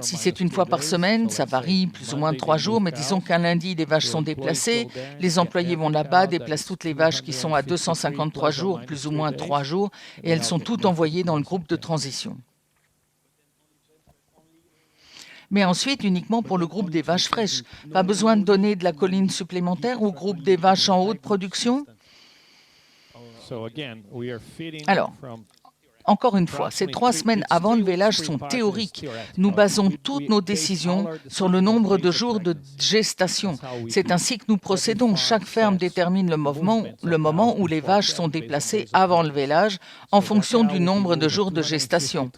Si c'est 1 fois par semaine, ça varie plus ou moins 3 jours, mais disons qu'un lundi, les vaches sont déplacées, les employés vont là-bas, déplacent toutes les vaches qui sont à 253 jours, plus ou moins 3 jours, et elles sont toutes envoyées dans le groupe de transition. Mais ensuite, uniquement pour le groupe des vaches fraîches. Pas besoin de donner de la choline supplémentaire au groupe des vaches en haute production? Alors, encore une fois, ces 3 semaines avant le vélage sont théoriques. Nous basons toutes nos décisions sur le nombre de jours de gestation. C'est ainsi que nous procédons. Chaque ferme détermine le moment où les vaches sont déplacées avant le vélage en fonction du nombre de jours de gestation.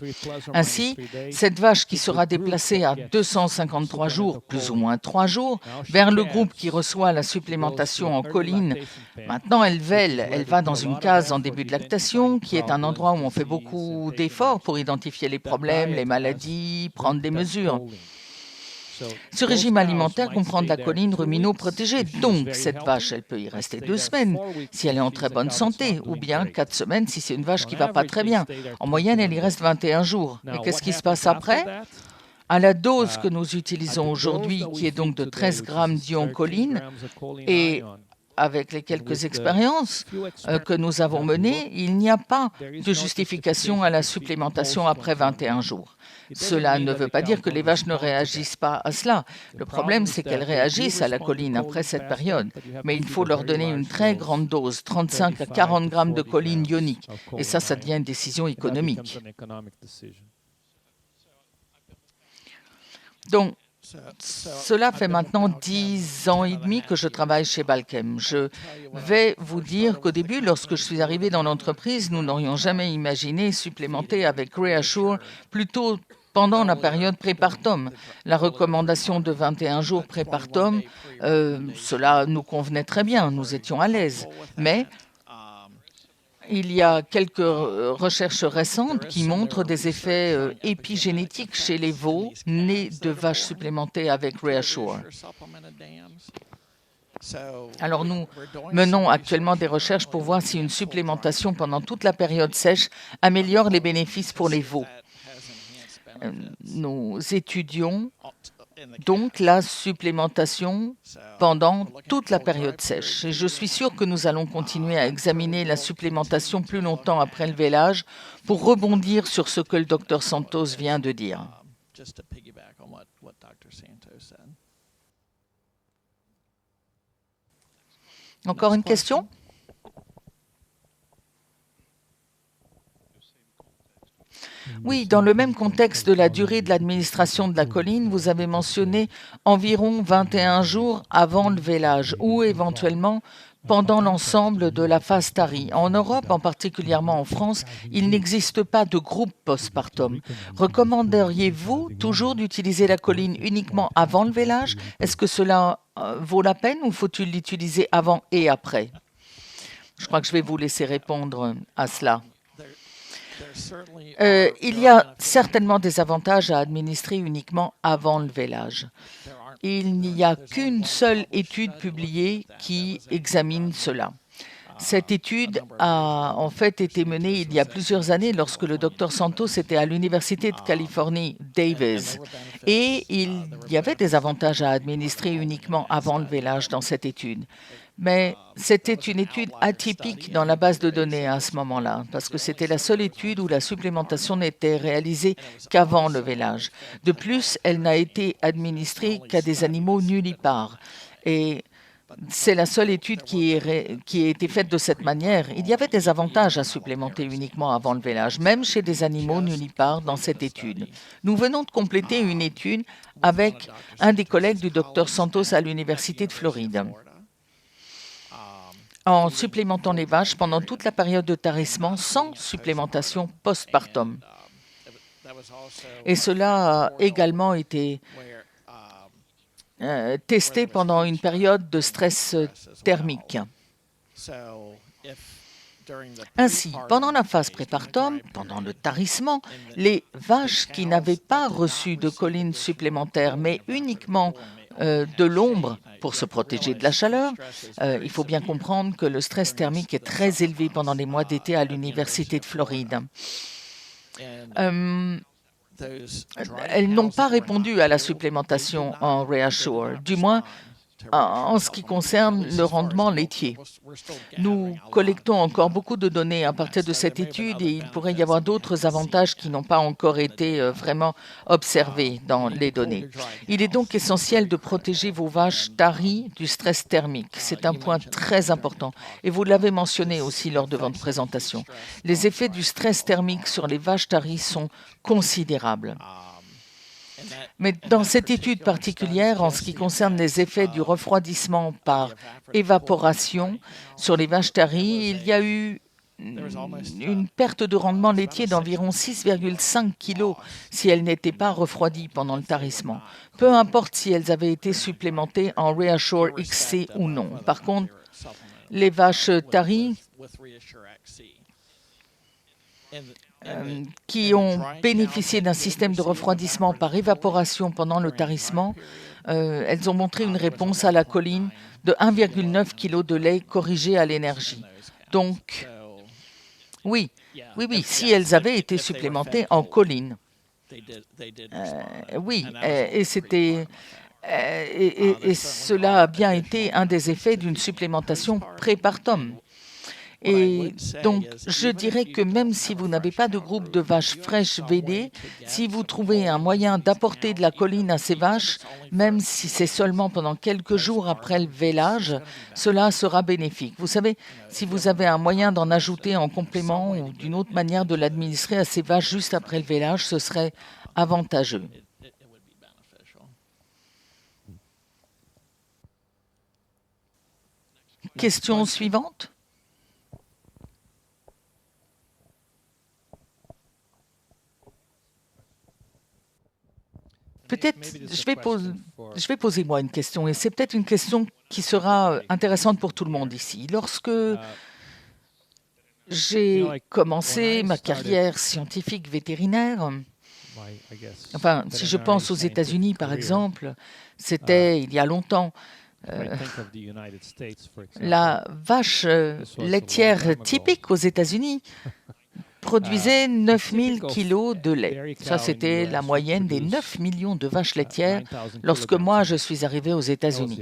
Ainsi, cette vache qui sera déplacée à 253 jours, plus ou moins 3 jours, vers le groupe qui reçoit la supplémentation en choline, maintenant elle vèle. Elle va dans une case en début de lactation, qui est un endroit où on fait beaucoup d'efforts pour identifier les problèmes, les maladies, prendre des mesures. Ce régime alimentaire comprend de la choline rumino-protégée. Donc, cette vache, elle peut y rester 2 semaines si elle est en très bonne santé, ou bien 4 semaines si c'est une vache qui ne va pas très bien. En moyenne, elle y reste 21 jours. Et qu'est-ce qui se passe après ? À la dose que nous utilisons aujourd'hui, qui est donc de 13 grammes d'ion choline, et avec les quelques expériences que nous avons menées, il n'y a pas de justification à la supplémentation après 21 jours. Cela ne veut pas dire que les vaches ne réagissent pas à cela. Le problème, c'est qu'elles réagissent à la choline après cette période. Mais il faut leur donner une très grande dose, 35 à 40 grammes de choline ionique. Et ça devient une décision économique. Donc, cela fait maintenant 10 ans et demi que je travaille chez Balchem. Je vais vous dire qu'au début, lorsque je suis arrivé dans l'entreprise, nous n'aurions jamais imaginé supplémenter avec Reassure plutôt pendant la période prépartum. La recommandation de 21 jours prépartum, cela nous convenait très bien, nous étions à l'aise. Mais il y a quelques recherches récentes qui montrent des effets épigénétiques chez les veaux nés de vaches supplémentées avec Reassure. Alors nous menons actuellement des recherches pour voir si une supplémentation pendant toute la période sèche améliore les bénéfices pour les veaux. Nous étudions donc la supplémentation pendant toute la période sèche. Et je suis sûr que nous allons continuer à examiner la supplémentation plus longtemps après le vélage pour rebondir sur ce que le Dr Santos vient de dire. Encore une question ? Oui, dans le même contexte de la durée de l'administration de la choline, vous avez mentionné environ 21 jours avant le vélage ou éventuellement pendant l'ensemble de la phase tarie. En Europe, en particulièrement en France, il n'existe pas de groupe postpartum. Recommanderiez-vous toujours d'utiliser la choline uniquement avant le vélage? Est-ce que cela vaut la peine ou faut-il l'utiliser avant et après? Je crois que je vais vous laisser répondre à cela. Il y a certainement des avantages à administrer uniquement avant le vélage. Il n'y a qu'une seule étude publiée qui examine cela. Cette étude a en fait été menée il y a plusieurs années lorsque le Dr Santos était à l'Université de Californie, Davis. Et il y avait des avantages à administrer uniquement avant le vélage dans cette étude. Mais c'était une étude atypique dans la base de données à ce moment-là, parce que c'était la seule étude où la supplémentation n'était réalisée qu'avant le vélage. De plus, elle n'a été administrée qu'à des animaux nullipares. Et c'est la seule étude qui a été faite de cette manière. Il y avait des avantages à supplémenter uniquement avant le vélage, même chez des animaux nullipares dans cette étude. Nous venons de compléter une étude avec un des collègues du Dr Santos à l'Université de Floride, en supplémentant les vaches pendant toute la période de tarissement sans supplémentation postpartum. Et cela a également été testé pendant une période de stress thermique. Ainsi, pendant la phase prépartum, pendant le tarissement, les vaches qui n'avaient pas reçu de choline supplémentaire, mais uniquement de l'ombre pour se protéger de la chaleur. Il faut bien comprendre que le stress thermique est très élevé pendant les mois d'été à l'Université de Floride. Elles n'ont pas répondu à la supplémentation en Reassure, du moins en ce qui concerne le rendement laitier. Nous collectons encore beaucoup de données à partir de cette étude et il pourrait y avoir d'autres avantages qui n'ont pas encore été vraiment observés dans les données. Il est donc essentiel de protéger vos vaches taries du stress thermique. C'est un point très important et vous l'avez mentionné aussi lors de votre présentation. Les effets du stress thermique sur les vaches taries sont considérables. Mais dans cette étude particulière, en ce qui concerne les effets du refroidissement par évaporation sur les vaches taries, il y a eu une perte de rendement laitier d'environ 6,5 kg si elles n'étaient pas refroidies pendant le tarissement, peu importe si elles avaient été supplémentées en Reassure XC ou non. Par contre, les vaches taries qui ont bénéficié d'un système de refroidissement par évaporation pendant le tarissement, elles ont montré une réponse à la choline de 1,9 kg de lait corrigé à l'énergie. Donc, oui, si elles avaient été supplémentées en choline. Oui, et c'était Et cela a bien été un des effets d'une supplémentation prépartum. Et donc, je dirais que même si vous n'avez pas de groupe de vaches fraîches VD, si vous trouvez un moyen d'apporter de la choline à ces vaches, même si c'est seulement pendant quelques jours après le vélage, cela sera bénéfique. Vous savez, si vous avez un moyen d'en ajouter en complément ou d'une autre manière de l'administrer à ces vaches juste après le vélage, ce serait avantageux. Question suivante. Peut-être, je vais poser moi une question, et c'est peut-être une question qui sera intéressante pour tout le monde ici. Lorsque j'ai commencé ma carrière scientifique vétérinaire, enfin, si je pense aux États-Unis par exemple, c'était il y a longtemps. La vache laitière typique aux États-Unis produisait 9000 kilos de lait. Ça, c'était la moyenne des 9 millions de vaches laitières lorsque moi, je suis arrivé aux États-Unis.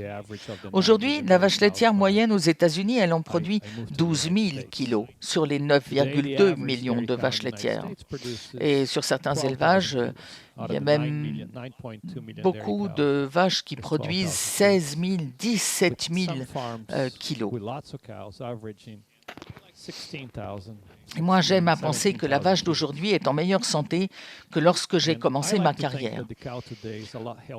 Aujourd'hui, la vache laitière moyenne aux États-Unis, elle en produit 12 000 kilos sur les 9,2 millions de vaches laitières. Et sur certains élevages, il y a même beaucoup de vaches qui produisent 16 000, 17 000 kilos. Et moi, j'aime à penser que la vache d'aujourd'hui est en meilleure santé que lorsque j'ai commencé ma carrière.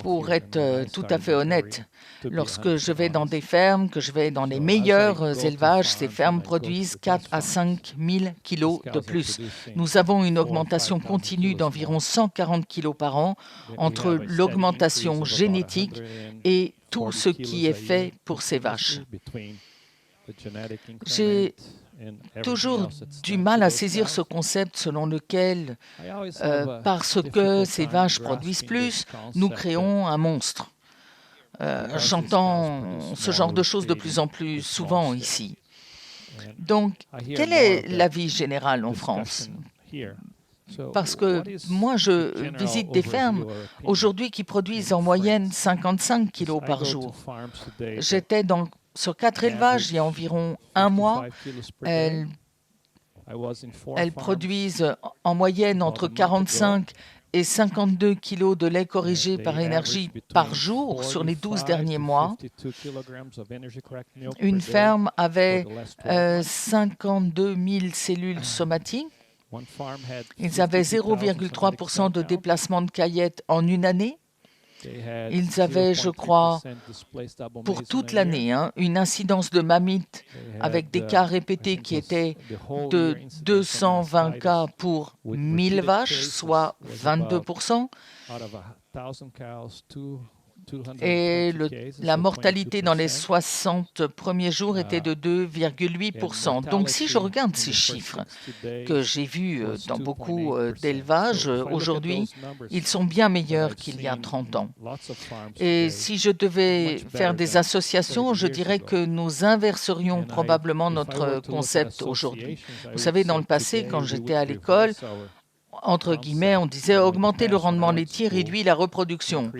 Pour être tout à fait honnête, lorsque je vais dans des fermes, que je vais dans les meilleurs élevages, ces fermes produisent 4 à 5 000 kilos de plus. Nous avons une augmentation continue d'environ 140 kilos par an entre l'augmentation génétique et tout ce qui est fait pour ces vaches. J'ai toujours du mal à saisir ce concept selon lequel, parce que ces vaches produisent plus, nous créons un monstre. J'entends ce genre de choses de plus en plus souvent ici. Donc, quel est l'avis général en France ? Parce que moi, je visite des fermes aujourd'hui qui produisent en moyenne 55 kilos par jour. J'étais sur 4 élevages il y a environ un mois. Elles produisent en moyenne entre 45 et 52 kilos de lait corrigé par énergie par jour sur les 12 derniers mois. Une ferme avait 52 000 cellules somatiques. Ils avaient 0,3% de déplacement de caillettes en une année. Ils avaient, je crois, pour toute l'année, une incidence de mammites avec des cas répétés qui étaient de 220 cas pour 1000 vaches, soit 22%. Et la mortalité dans les 60 premiers jours était de 2,8%. Donc si je regarde ces chiffres que j'ai vus dans beaucoup d'élevages, aujourd'hui, ils sont bien meilleurs qu'il y a 30 ans. Et si je devais faire des associations, je dirais que nous inverserions probablement notre concept aujourd'hui. Vous savez, dans le passé, quand j'étais à l'école, entre guillemets, on disait augmenter le rendement laitier réduit la reproduction.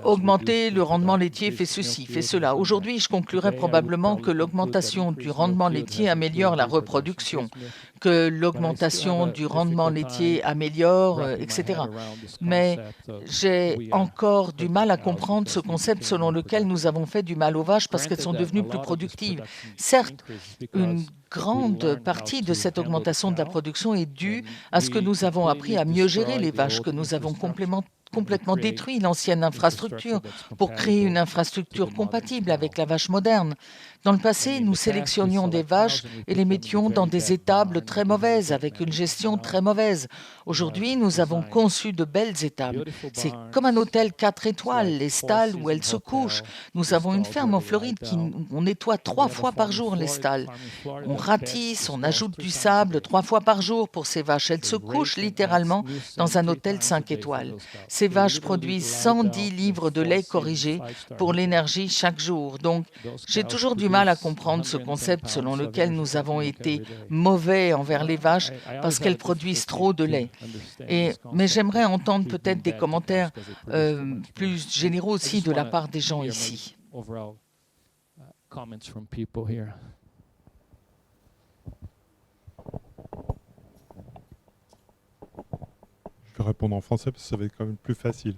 Augmenter le rendement laitier fait ceci, fait cela. Aujourd'hui, je conclurais probablement que l'augmentation du rendement laitier améliore la reproduction, que l'augmentation du rendement laitier améliore, etc. Mais j'ai encore du mal à comprendre ce concept selon lequel nous avons fait du mal aux vaches parce qu'elles sont devenues plus productives. Certes, une grande partie de cette augmentation de la production est due à ce que nous avons appris à mieux gérer les vaches, que nous avons complètement détruit l'ancienne infrastructure pour créer une infrastructure compatible avec la vache moderne. Dans le passé, nous sélectionnions des vaches et les mettions dans des étables très mauvaises, avec une gestion très mauvaise. Aujourd'hui, nous avons conçu de belles étables. C'est comme un hôtel 4 étoiles, les stalles où elles se couchent. Nous avons une ferme en Floride on nettoie 3 fois par jour les stalles. On ratisse, on ajoute du sable 3 fois par jour pour ces vaches. Elles se couchent littéralement dans un hôtel 5 étoiles. Ces ces vaches produisent 110 livres de lait corrigé pour l'énergie chaque jour. Donc, j'ai toujours du mal à comprendre ce concept selon lequel nous avons été mauvais envers les vaches parce qu'elles produisent trop de lait. Mais j'aimerais entendre peut-être des commentaires plus généraux aussi de la part des gens ici. Je vais répondre en français parce que ça va être quand même plus facile.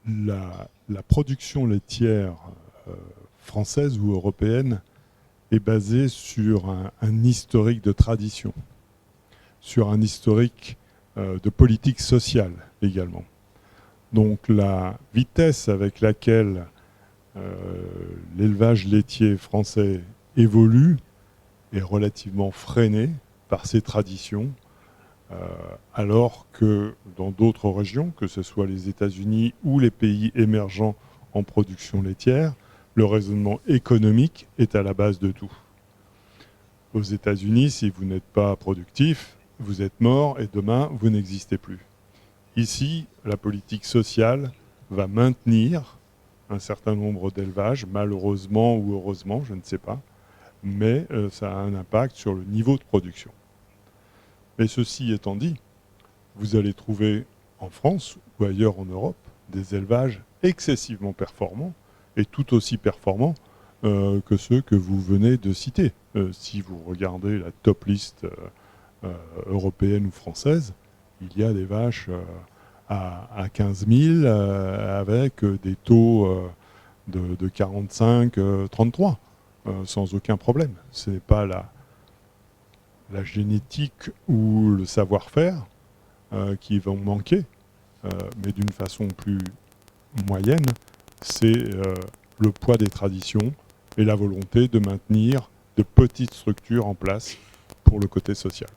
La production laitière française ou européenne est basée sur un historique de tradition, sur un historique de politique sociale également. Donc la vitesse avec laquelle l'élevage laitier français évolue est relativement freinée par ces traditions, alors que dans d'autres régions, que ce soit les États-Unis ou les pays émergents en production laitière, le raisonnement économique est à la base de tout. Aux États-Unis, si vous n'êtes pas productif, vous êtes mort et demain, vous n'existez plus. Ici, la politique sociale va maintenir un certain nombre d'élevages, malheureusement ou heureusement, je ne sais pas, mais ça a un impact sur le niveau de production. Mais ceci étant dit, vous allez trouver en France ou ailleurs en Europe des élevages excessivement performants et tout aussi performants que ceux que vous venez de citer. Si vous regardez la top liste européenne ou française, il y a des vaches à 15 000 avec des taux de 45, 33, sans aucun problème. Ce n'est pas la génétique ou le savoir-faire qui vont manquer, mais d'une façon plus moyenne, c'est le poids des traditions et la volonté de maintenir de petites structures en place pour le côté social.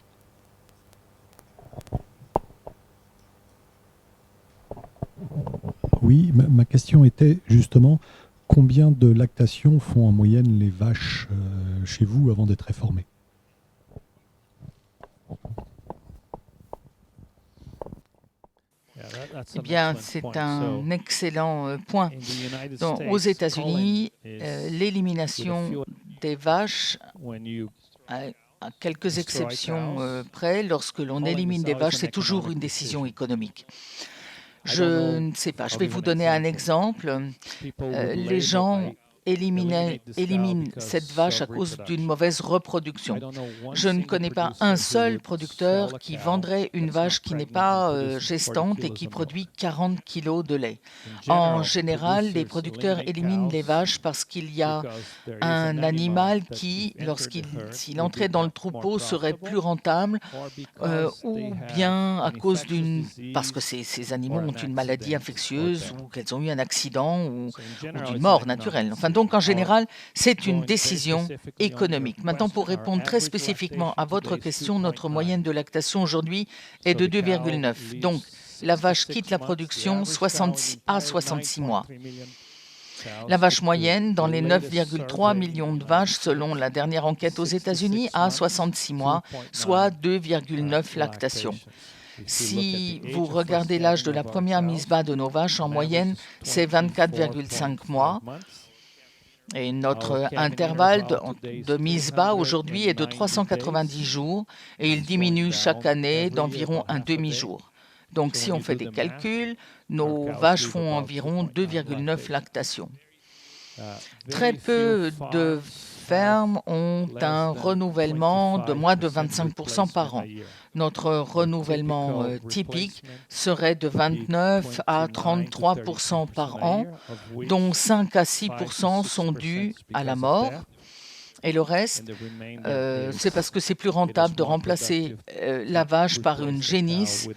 Oui, ma question était justement combien de lactations font en moyenne les vaches chez vous avant d'être réformées? Eh bien, c'est un excellent point. Donc, aux États-Unis, l'élimination des vaches, à quelques exceptions près, lorsque l'on élimine des vaches, c'est toujours une décision économique. Je ne sais pas, je vais vous donner un exemple. Les gens éliminent cette vache à cause d'une mauvaise reproduction. Je ne connais pas un seul producteur qui vendrait une vache qui n'est pas gestante et qui produit 40 kilos de lait. En général, les producteurs éliminent les vaches parce qu'il y a un animal qui, s'il entrait dans le troupeau, serait plus rentable, ou bien à cause parce que ces animaux ont une maladie infectieuse ou qu'elles ont eu un accident ou d'une mort naturelle. Enfin, donc, en général, c'est une décision économique. Maintenant, pour répondre très spécifiquement à votre question, notre moyenne de lactation aujourd'hui est de 2,9. Donc, la vache quitte la production à 66 mois. La vache moyenne, dans les 9,3 millions de vaches, selon la dernière enquête aux États-Unis, a 66 mois, soit 2,9 lactations. Si vous regardez l'âge de la première mise bas de nos vaches, en moyenne, c'est 24,5 mois. Et notre intervalle de mise bas aujourd'hui est de 390 jours et il diminue chaque année d'environ un demi-jour. Donc si on fait des calculs, nos vaches font environ 2,9 lactations. Très peu de fermes ont un renouvellement de moins de 25% par an. Notre renouvellement typique serait de 29 à 33% par an, dont 5 à 6% sont dus à la mort. Et le reste, c'est parce que c'est plus rentable de remplacer la vache par une génisse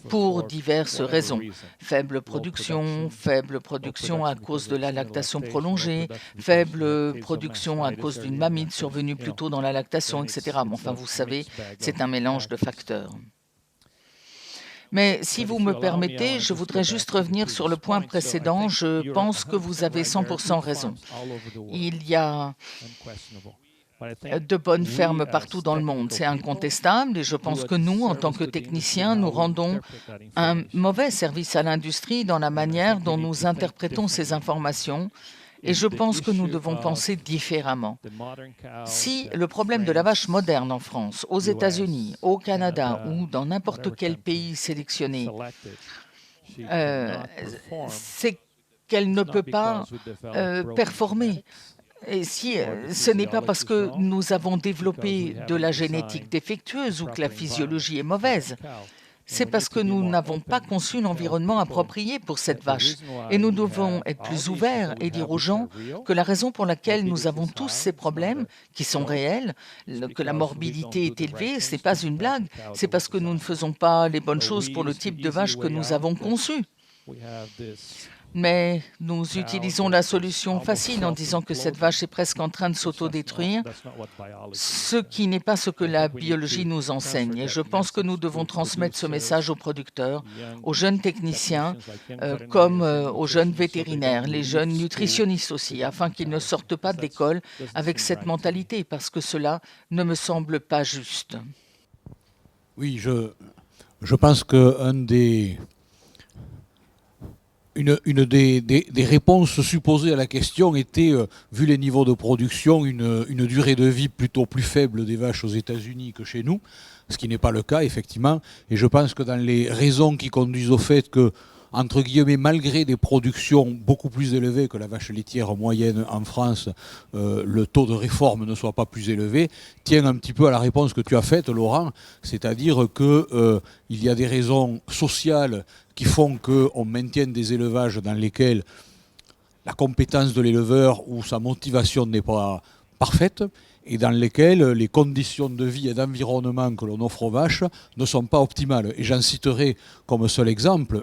pour diverses raisons. Faible production à cause de la lactation prolongée, faible production à cause d'une mamite survenue plus tôt dans la lactation, etc. Mais enfin, vous savez, c'est un mélange de facteurs. Mais si vous me permettez, je voudrais juste revenir sur le point précédent. Je pense que vous avez 100% raison. Il y a de bonnes fermes partout dans le monde. C'est incontestable et je pense que nous, en tant que techniciens, nous rendons un mauvais service à l'industrie dans la manière dont nous interprétons ces informations. Et je pense que nous devons penser différemment. Si le problème de la vache moderne en France, aux États-Unis, au Canada ou dans n'importe quel pays sélectionné, c'est qu'elle ne peut pas performer. Et si ce n'est pas parce que nous avons développé de la génétique défectueuse ou que la physiologie est mauvaise, c'est parce que nous n'avons pas conçu l'environnement approprié pour cette vache. Et nous devons être plus ouverts et dire aux gens que la raison pour laquelle nous avons tous ces problèmes, qui sont réels, que la morbidité est élevée, ce n'est pas une blague, c'est parce que nous ne faisons pas les bonnes choses pour le type de vache que nous avons conçu. Mais nous utilisons la solution facile en disant que cette vache est presque en train de s'autodétruire, ce qui n'est pas ce que la biologie nous enseigne. Et je pense que nous devons transmettre ce message aux producteurs, aux jeunes techniciens, comme aux jeunes vétérinaires, les jeunes nutritionnistes aussi, afin qu'ils ne sortent pas de l'école avec cette mentalité, parce que cela ne me semble pas juste. Oui, je pense qu'une des réponses supposées à la question était, vu les niveaux de production, une durée de vie plutôt plus faible des vaches aux États-Unis que chez nous, ce qui n'est pas le cas, effectivement. Et je pense que dans les raisons qui conduisent au fait que, entre guillemets, malgré des productions beaucoup plus élevées que la vache laitière moyenne en France, le taux de réforme ne soit pas plus élevé, tient un petit peu à la réponse que tu as faite, Laurent, c'est-à-dire qu'il y a des raisons sociales qui font qu'on maintienne des élevages dans lesquels la compétence de l'éleveur ou sa motivation n'est pas parfaite, et dans lesquels les conditions de vie et d'environnement que l'on offre aux vaches ne sont pas optimales. Et j'en citerai comme seul exemple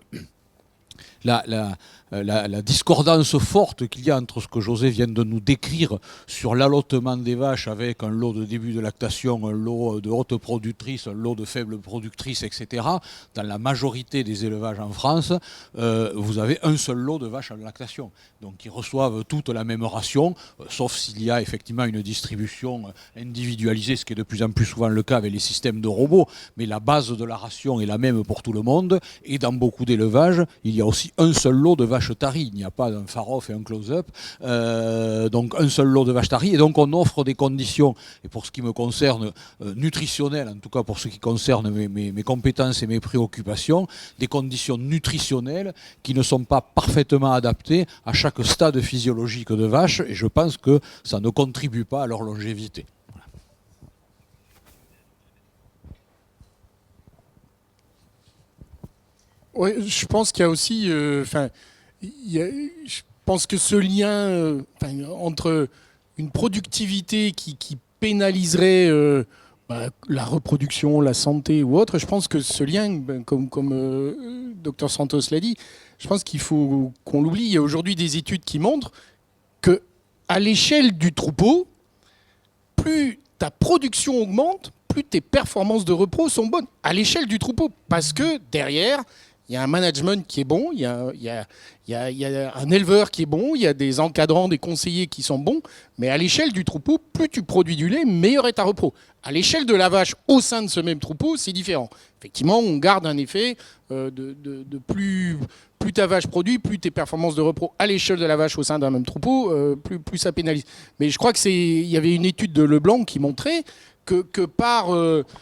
la discordance forte qu'il y a entre ce que José vient de nous décrire sur l'allottement des vaches avec un lot de début de lactation, un lot de haute productrice, un lot de faible productrice, etc. Dans la majorité des élevages en France, vous avez un seul lot de vaches en lactation. Donc ils reçoivent toute la même ration, sauf s'il y a effectivement une distribution individualisée, ce qui est de plus en plus souvent le cas avec les systèmes de robots. Mais la base de la ration est la même pour tout le monde. Et dans beaucoup d'élevages, il y a aussi un seul lot de vaches taries. Il n'y a pas un far-off et un close-up. Donc un seul lot de vaches taries. Et donc on offre des conditions, et pour ce qui me concerne, nutritionnelles, en tout cas pour ce qui concerne mes compétences et mes préoccupations, des conditions nutritionnelles qui ne sont pas parfaitement adaptées à chaque stade physiologique de vache. Et je pense que ça ne contribue pas à leur longévité. Ouais, je pense qu'il y a aussi, je pense que ce lien entre une productivité qui pénaliserait la reproduction, la santé ou autre, je pense que ce lien, comme Dr Santos l'a dit, je pense qu'il faut qu'on l'oublie. Il y a aujourd'hui des études qui montrent que à l'échelle du troupeau, plus ta production augmente, plus tes performances de repos sont bonnes. À l'échelle du troupeau, parce que derrière, il y a un management qui est bon, il y a un éleveur qui est bon, il y a des encadrants, des conseillers qui sont bons, mais à l'échelle du troupeau, plus tu produis du lait, meilleur est ta repos. À l'échelle de la vache, au sein de ce même troupeau, c'est différent. Effectivement, on garde un effet de plus ta vache produit, plus tes performances de repos à l'échelle de la vache au sein d'un même troupeau, plus ça pénalise. Mais je crois il y avait une étude de Leblanc qui montrait que par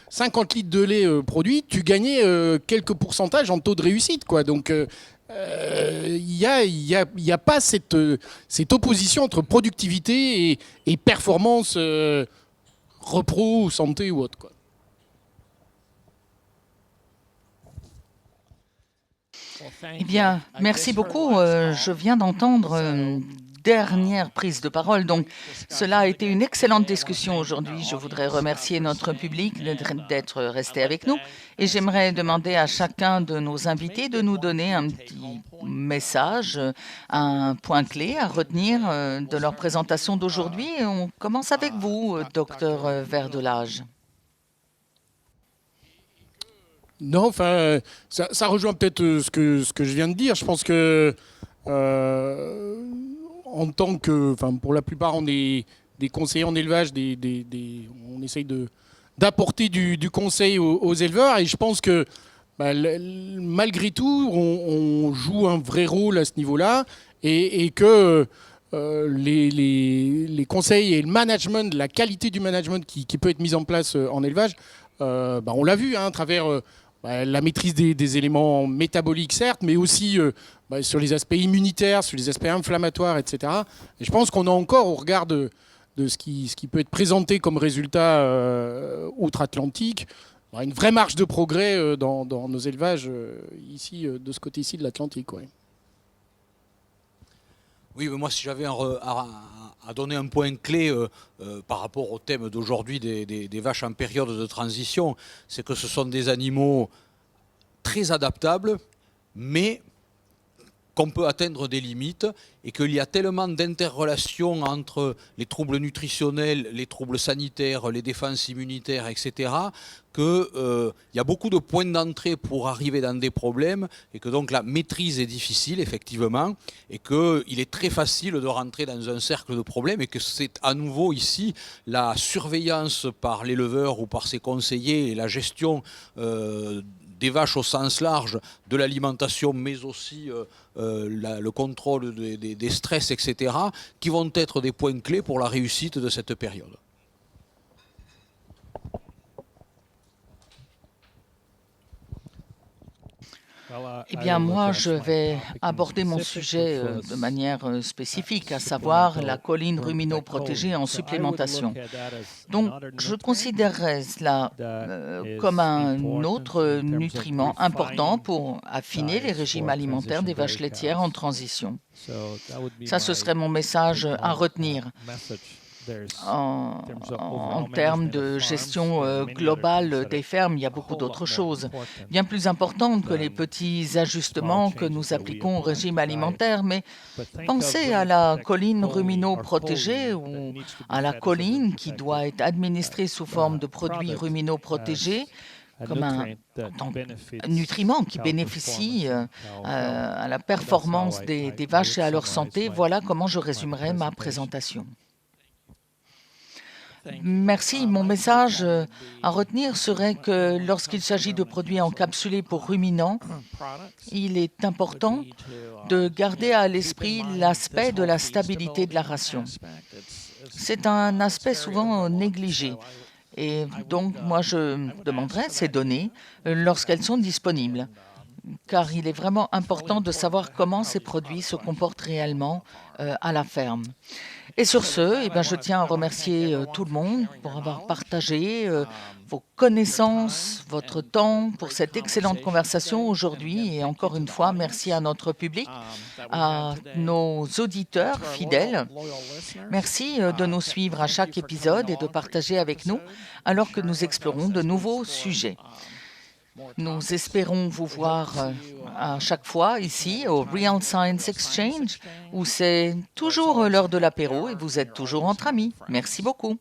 50 litres de lait produit, tu gagnais quelques pourcentages en taux de réussite, quoi. Donc, il y a pas cette opposition entre productivité et performance, repro, santé ou autre, quoi. Eh bien, merci beaucoup. Je viens d'entendre dernière prise de parole. Donc, cela a été une excellente discussion aujourd'hui. Je voudrais remercier notre public d'être resté avec nous. Et j'aimerais demander à chacun de nos invités de nous donner un petit message, un point clé à retenir de leur présentation d'aujourd'hui. On commence avec vous, docteur Verdelage. Non, enfin, ça rejoint peut-être ce que je viens de dire. Je pense que en tant que, pour la plupart, on est des conseillers en élevage, on essaye d'apporter du conseil aux éleveurs. Et je pense que malgré tout, on joue un vrai rôle à ce niveau-là et que les conseils et le management, la qualité du management qui peut être mise en place en élevage, on l'a vu à travers la maîtrise des éléments métaboliques, certes, mais aussi sur les aspects immunitaires, sur les aspects inflammatoires, etc. Et je pense qu'on a encore, au regard de ce qui peut être présenté comme résultat outre-Atlantique, une vraie marge de progrès dans nos élevages ici, de ce côté-ci de l'Atlantique. Ouais. Oui, mais moi, si j'avais à donner un point clé par rapport au thème d'aujourd'hui des vaches en période de transition, c'est que ce sont des animaux très adaptables, mais qu'on peut atteindre des limites et qu'il y a tellement d'interrelations entre les troubles nutritionnels, les troubles sanitaires, les défenses immunitaires, etc., qu'il y a beaucoup de points d'entrée pour arriver dans des problèmes et que donc la maîtrise est difficile, effectivement, et qu'il est très facile de rentrer dans un cercle de problèmes et que c'est à nouveau ici la surveillance par l'éleveur ou par ses conseillers et la gestion des vaches au sens large, de l'alimentation, mais aussi le contrôle des stress, etc., qui vont être des points clés pour la réussite de cette période. Eh bien, moi, je vais aborder mon sujet de manière spécifique, à savoir la choline rumino-protégée en supplémentation. Donc, je considérerais cela comme un autre nutriment important pour affiner les régimes alimentaires des vaches laitières en transition. Ça, ce serait mon message à retenir. En termes de gestion globale des fermes, il y a beaucoup d'autres choses, bien plus importantes que les petits ajustements que nous appliquons au régime alimentaire. Mais pensez à la choline rumino-protégée ou à la choline qui doit être administrée sous forme de produits rumino-protégés comme un nutriment qui bénéficie à la performance des vaches et à leur santé. Voilà comment je résumerai ma présentation. Merci. Mon message à retenir serait que lorsqu'il s'agit de produits encapsulés pour ruminants, il est important de garder à l'esprit l'aspect de la stabilité de la ration. C'est un aspect souvent négligé. Et donc, moi, je demanderais ces données lorsqu'elles sont disponibles, car il est vraiment important de savoir comment ces produits se comportent réellement à la ferme. Et sur ce, je tiens à remercier tout le monde pour avoir partagé vos connaissances, votre temps pour cette excellente conversation aujourd'hui. Et encore une fois, merci à notre public, à nos auditeurs fidèles. Merci de nous suivre à chaque épisode et de partager avec nous alors que nous explorons de nouveaux sujets. Nous espérons vous voir à chaque fois ici au Real Science Exchange où c'est toujours l'heure de l'apéro et vous êtes toujours entre amis. Merci beaucoup.